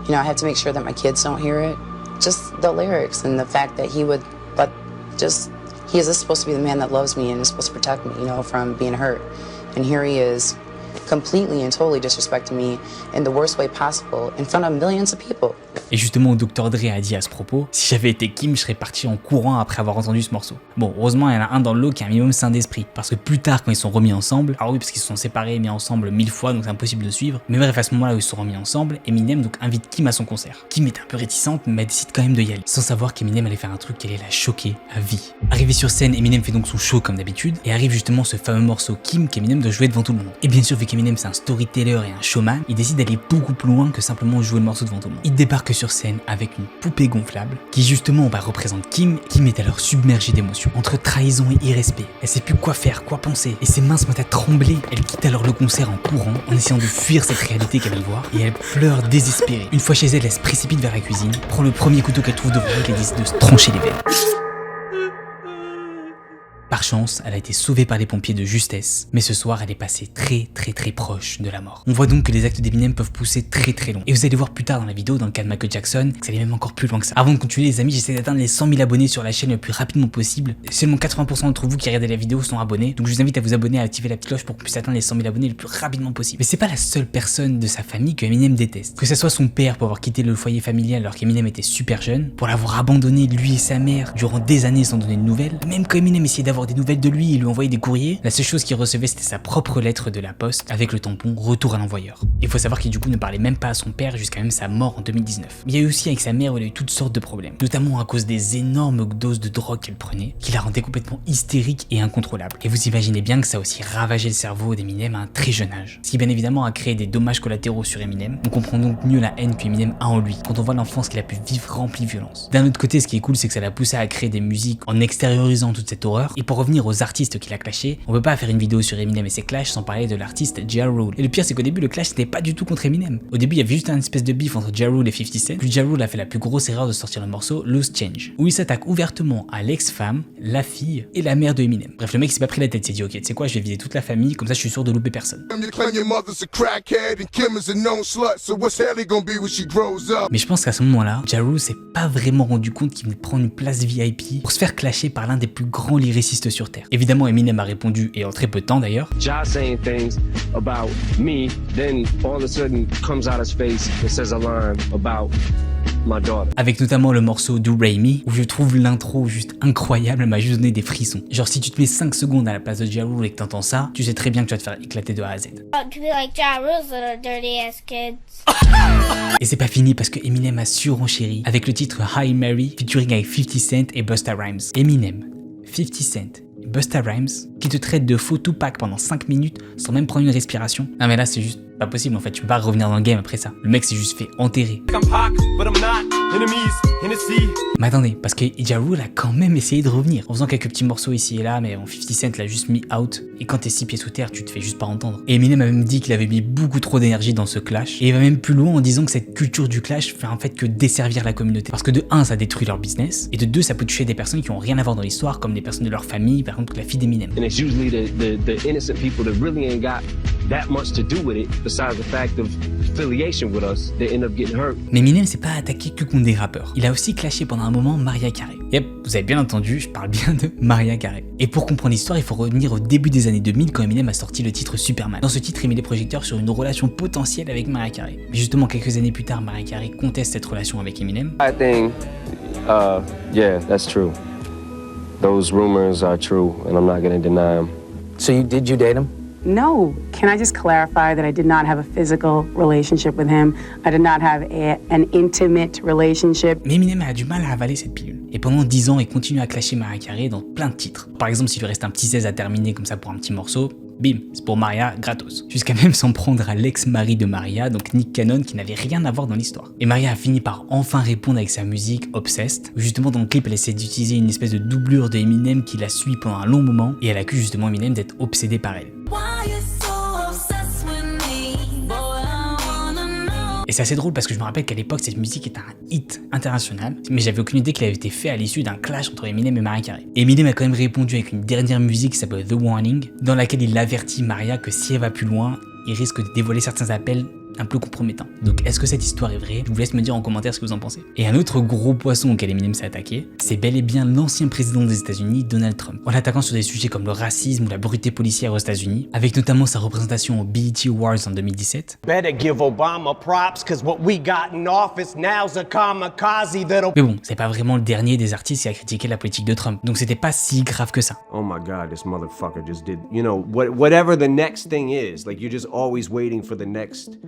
you know, I had to make sure that my kids don't hear it. Just the lyrics and the fact that he would, but just, he is supposed to be the man that loves me and is supposed to protect me, you know, from being hurt. And here he is, completely and totally disrespected me in the worst way possible in front of millions of people. Et justement, Dr. Dre a dit à ce propos, si j'avais été Kim, je serais parti en courant après avoir entendu ce morceau. Bon, heureusement, il y en a un dans le lot qui a un minimum sain d'esprit, parce que plus tard, quand ils sont remis ensemble, alors oui, parce qu'ils se sont séparés et mis ensemble 1000 fois, donc c'est impossible de suivre, mais bref, à ce moment-là où ils se sont remis ensemble, Eminem donc invite Kim à son concert. Kim est un peu réticente, mais elle décide quand même de y aller, sans savoir qu'Eminem allait faire un truc qui allait la choquer à vie. Arrivé sur scène, Eminem fait donc son show comme d'habitude, et arrive justement ce fameux morceau Kim qu'Eminem doit jouer devant tout le monde. Et bien sûr, vu qu'Eminem c'est un storyteller et un showman, il décide d'aller beaucoup plus loin que simplement jouer le morceau devant tout le monde. Il débarque sur scène avec une poupée gonflable qui justement représente Kim. Kim est alors submergée d'émotions, entre trahison et irrespect. Elle sait plus quoi faire, quoi penser, et ses mains se mettent à trembler. Elle quitte alors le concert en courant, en essayant de fuir cette réalité qu'elle vient de voir, et elle pleure désespérée. Une fois chez elle, elle se précipite vers la cuisine, prend le premier couteau qu'elle trouve devant elle et décide de se trancher les veines. Par chance, elle a été sauvée par les pompiers de justesse, mais ce soir, elle est passée très proche de la mort. On voit donc que les actes d'Eminem peuvent pousser très long. Et vous allez voir plus tard dans la vidéo, dans le cas de Michael Jackson, que ça allait même encore plus loin que ça. Avant de continuer les amis, j'essaie d'atteindre les 100 000 abonnés sur la chaîne le plus rapidement possible. Seulement 80% d'entre vous qui regardez la vidéo sont abonnés, donc je vous invite à vous abonner, à activer la petite cloche pour qu'on puisse atteindre les 100 000 abonnés le plus rapidement possible. Mais c'est pas la seule personne de sa famille que Eminem déteste. Que ce soit son père pour avoir quitté le foyer familial alors qu'Eminem était super jeune, pour l'avoir abandonné lui et sa mère durant des années sans donner de nouvelles, même quand Eminem essayait d'avoir des nouvelles de lui, lui envoyait des courriers, la seule chose qu'il recevait c'était sa propre lettre de la poste avec le tampon retour à l'envoyeur. Il faut savoir qu'il du coup ne parlait même pas à son père jusqu'à même sa mort en 2019. Il y a eu aussi avec sa mère où il a eu toutes sortes de problèmes, notamment à cause des énormes doses de drogue qu'elle prenait, qui la rendaient complètement hystérique et incontrôlable. Et vous imaginez bien que ça a aussi ravagé le cerveau d'Eminem à un très jeune âge. Ce qui bien évidemment a créé des dommages collatéraux sur Eminem. On comprend donc mieux la haine qu'Eminem a en lui, quand on voit l'enfance qu'il a pu vivre remplie de violence. D'un autre côté, ce qui est cool, c'est que ça l'a poussé à créer des musiques en extériorisant toute cette horreur. Et pour revenir aux artistes qu'il a clashé, on peut pas faire une vidéo sur Eminem et ses clashs sans parler de l'artiste Ja Rule. Et le pire, c'est qu'au début, le clash n'était pas du tout contre Eminem. Au début, il y avait juste un espèce de beef entre Ja Rule et 50 Cent. Puis Ja Rule a fait la plus grosse erreur de sortir le morceau Loose Change, où il s'attaque ouvertement à l'ex-femme, la fille et la mère de Eminem. Bref, le mec s'est pas pris la tête, s'est dit ok, tu sais quoi, je vais viser toute la famille, comme ça je suis sûr de louper personne. Mais je pense qu'à ce moment-là, Ja Rule s'est pas vraiment rendu compte qu'il venait de prendre une place VIP pour se faire clasher par l'un des plus grands lyricistes sur Terre. Évidemment, Eminem a répondu, et en très peu de temps d'ailleurs. Ja saying things about me, then all of a sudden comes out his face and says a line about my daughter. Avec notamment le morceau Do Re Mi, où je trouve l'intro juste incroyable, elle m'a juste donné des frissons. Genre si tu te mets 5 secondes à la place de Ja Rule et que t'entends ça, tu sais très bien que tu vas te faire éclater de A à Z. Et c'est pas fini parce que Eminem a surenchéri avec le titre Hi Mary featuring avec 50 Cent et Busta Rhymes. Eminem, 50 Cent, Busta Rhymes, qui te traite de faux Tupac pendant 5 minutes sans même prendre une respiration. Non mais là c'est juste pas possible en fait, tu peux pas revenir dans le game après ça. Le mec s'est juste fait enterrer. Mais attendez, parce que Ja Rule a quand même essayé de revenir, en faisant quelques petits morceaux ici et là, mais en 50 Cent l'a juste mis out, et quand t'es 6 pieds sous terre, tu te fais juste pas entendre. Et Eminem a même dit qu'il avait mis beaucoup trop d'énergie dans ce clash, et il va même plus loin en disant que cette culture du clash fait en fait que desservir la communauté. Parce que de 1, ça détruit leur business, et de 2, ça peut toucher des personnes qui ont rien à voir dans l'histoire, comme des personnes de leur famille, par exemple la fille d'Eminem. And it's usually the innocent people that really ain't got that much to do with it, besides the fact of affiliation with us, they end up getting hurt. Mais Eminem s'est pas attaqué que contre des rappeurs. Il a aussi clashé pendant un moment Mariah Carey. Yep, vous avez bien entendu, je parle bien de Mariah Carey. Et pour comprendre l'histoire, il faut revenir au début des années 2000 quand Eminem a sorti le titre Superman. Dans ce titre, il met les projecteurs sur une relation potentielle avec Mariah Carey. Mais justement, quelques années plus tard, Mariah Carey conteste cette relation avec Eminem. I think, yeah, that's true. Those rumors are true, and I'm not gonna deny them. So did you date him? No. Can I just clarify that I did not have a physical relationship with him? I did not have an intimate relationship. Mais Eminem a du mal à avaler cette pilule. Et pendant 10 ans, il continue à clasher Mariah Carey dans plein de titres. Par exemple, s'il lui reste un petit 16 à terminer comme ça pour un petit morceau, bim, c'est pour Mariah gratos. Jusqu'à même s'en prendre à l'ex-mari de Mariah, donc Nick Cannon, qui n'avait rien à voir dans l'histoire. Et Mariah a fini par enfin répondre avec sa musique Obsessed, où justement dans le clip elle essaie d'utiliser une espèce de doublure de Eminem qui la suit pendant un long moment, et elle accuse justement Eminem d'être obsédé par elle. Et c'est assez drôle parce que je me rappelle qu'à l'époque cette musique était un hit international, mais j'avais aucune idée qu'il avait été fait à l'issue d'un clash entre Eminem et Mariah Carey. Eminem a quand même répondu avec une dernière musique qui s'appelle The Warning, dans laquelle il avertit Mariah que si elle va plus loin, il risque de dévoiler certains appels un peu compromettant. Donc est-ce que cette histoire est vraie? Je vous laisse me dire en commentaire ce que vous en pensez. Et un autre gros poisson auquel Eminem s'est attaqué, c'est bel et bien l'ancien président des États-Unis, Donald Trump, en l'attaquant sur des sujets comme le racisme ou la brutalité policière aux États-Unis, avec notamment sa représentation au BET Awards en 2017. Better give Obama props, cause what we got in office now's a kamikaze that'll... Mais bon, c'est pas vraiment le dernier des artistes qui a critiqué la politique de Trump, donc c'était pas si grave que ça. Oh my God, this motherfucker just did, you know, whatever the next thing is, like you're just always waiting for the next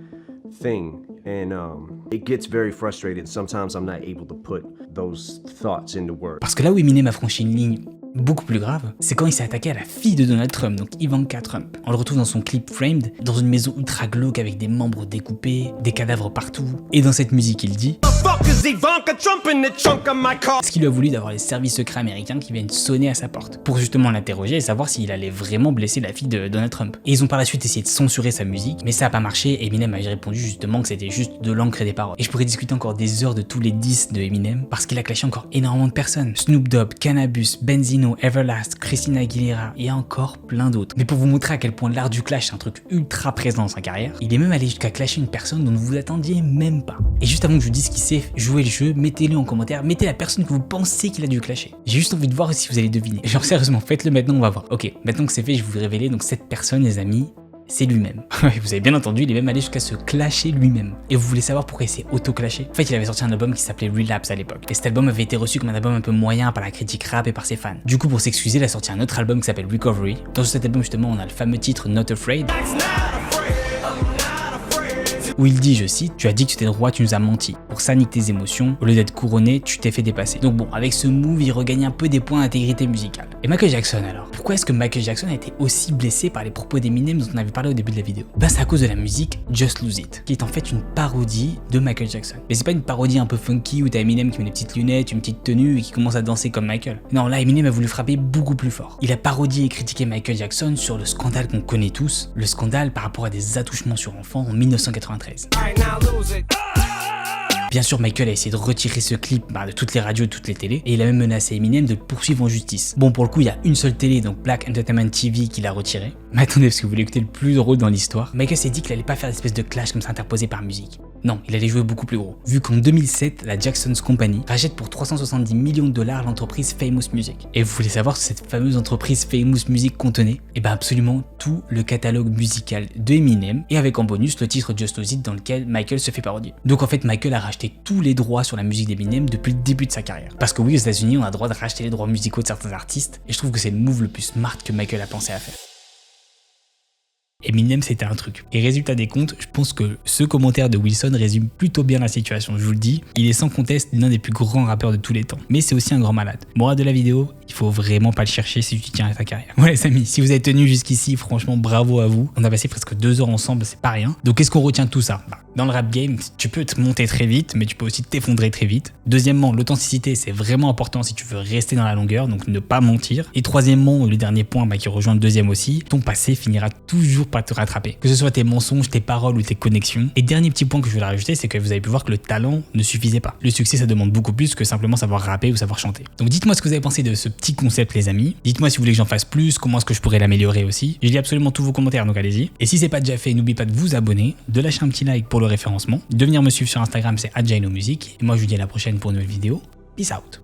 thing, and it gets very frustrating. Sometimes I'm not able to put those thoughts into words. Parce que là où Eminem a franchi une ligne beaucoup plus grave, c'est quand il s'est attaqué à la fille de Donald Trump, donc Ivanka Trump. On le retrouve dans son clip Framed, dans une maison ultra glauque avec des membres découpés, des cadavres partout, et dans cette musique il dit ce qui lui a voulu d'avoir les services secrets américains qui viennent sonner à sa porte, pour justement l'interroger et savoir s'il allait vraiment blesser la fille de Donald Trump. Et ils ont par la suite essayé de censurer sa musique, mais ça a pas marché, et Eminem a répondu justement que c'était juste de l'encre et des paroles. Et je pourrais discuter encore des heures de tous les diss de Eminem, parce qu'il a clashé encore énormément de personnes. Snoop Dogg, Cannabis, Benzino, Everlast, Christina Aguilera et encore plein d'autres. Mais pour vous montrer à quel point l'art du clash c'est un truc ultra présent dans sa carrière, il est même allé jusqu'à clasher une personne dont vous attendiez même pas. Et juste avant que je vous dise qu'il sait jouer le jeu, mettez-le en commentaire, mettez la personne que vous pensez qu'il a dû clasher. J'ai juste envie de voir si vous allez deviner. Genre sérieusement, faites-le maintenant, on va voir. Ok, maintenant que c'est fait, je vais vous révéler, donc cette personne les amis, c'est lui-même. Vous avez bien entendu, il est même allé jusqu'à se clasher lui-même. Et vous voulez savoir pourquoi il s'est auto-clashé? En fait, il avait sorti un album qui s'appelait Relapse à l'époque. Et cet album avait été reçu comme un album un peu moyen par la critique rap et par ses fans. Du coup, pour s'excuser, il a sorti un autre album qui s'appelle Recovery. Dans cet album, justement, on a le fameux titre Not Afraid, où il dit, je cite, tu as dit que tu étais droit, tu nous as menti. Pour ça, nique tes émotions. Au lieu d'être couronné, tu t'es fait dépasser. Donc bon, avec ce move, il regagne un peu des points d'intégrité musicale. Et Michael Jackson alors? Pourquoi est-ce que Michael Jackson a été aussi blessé par les propos d'Eminem dont on avait parlé au début de la vidéo? Ben c'est à cause de la musique Just Lose It, qui est en fait une parodie de Michael Jackson. Mais c'est pas une parodie un peu funky où t'as Eminem qui met des petites lunettes, une petite tenue et qui commence à danser comme Michael. Non, là Eminem a voulu frapper beaucoup plus fort. Il a parodié et critiqué Michael Jackson sur le scandale qu'on connaît tous, le scandale par rapport à des attouchements sur enfants en 1993. Bien sûr, Michael a essayé de retirer ce clip de toutes les radios et toutes les télés, et il a même menacé Eminem de le poursuivre en justice. Bon, pour le coup, il y a une seule télé, donc Black Entertainment TV, qui l'a retiré. Mais attendez, parce que vous voulez écouter le plus drôle dans l'histoire. Michael s'est dit qu'il allait pas faire d'espèce de clash comme ça interposé par musique. Non, il allait jouer beaucoup plus gros. Vu qu'en 2007, la Jackson's Company rachète pour 370 millions de dollars l'entreprise Famous Music. Et vous voulez savoir ce que cette fameuse entreprise Famous Music contenait? Et ben absolument tout le catalogue musical de Eminem, et avec en bonus le titre Just Lose It dans lequel Michael se fait parodier. Donc en fait, Michael a racheté tous les droits sur la musique d'Eminem depuis le début de sa carrière. Parce que oui, aux États-Unis, on a le droit de racheter les droits musicaux de certains artistes, et je trouve que c'est le move le plus smart que Michael a pensé à faire. Eminem, c'était un truc. Et résultat des comptes, je pense que ce commentaire de Wilson résume plutôt bien la situation. Je vous le dis, il est sans conteste l'un des plus grands rappeurs de tous les temps. Mais c'est aussi un grand malade. Morale de la vidéo, il faut vraiment pas le chercher si tu tiens à ta carrière. Ouais les amis, si vous avez tenu jusqu'ici, franchement bravo à vous. On a passé presque 2 heures ensemble, c'est pas rien. Donc qu'est-ce qu'on retient de tout ça? Dans le rap game, tu peux te monter très vite, mais tu peux aussi t'effondrer très vite. Deuxièmement, l'authenticité, c'est vraiment important si tu veux rester dans la longueur, donc ne pas mentir. Et troisièmement, le dernier point qui rejoint le deuxième aussi, ton passé finira toujours par te rattraper. Que ce soit tes mensonges, tes paroles ou tes connexions. Et dernier petit point que je voulais rajouter, c'est que vous avez pu voir que le talent ne suffisait pas. Le succès, ça demande beaucoup plus que simplement savoir rapper ou savoir chanter. Donc dites-moi ce que vous avez pensé de ce petit concept les amis. Dites-moi si vous voulez que j'en fasse plus, comment est-ce que je pourrais l'améliorer aussi. Je lis absolument tous vos commentaires, donc allez-y. Et si c'est pas déjà fait, n'oubliez pas de vous abonner, de lâcher un petit like pour le référencement, de venir me suivre sur Instagram, c'est @JainoMusic. Et moi je vous dis à la prochaine pour une nouvelle vidéo. Peace out.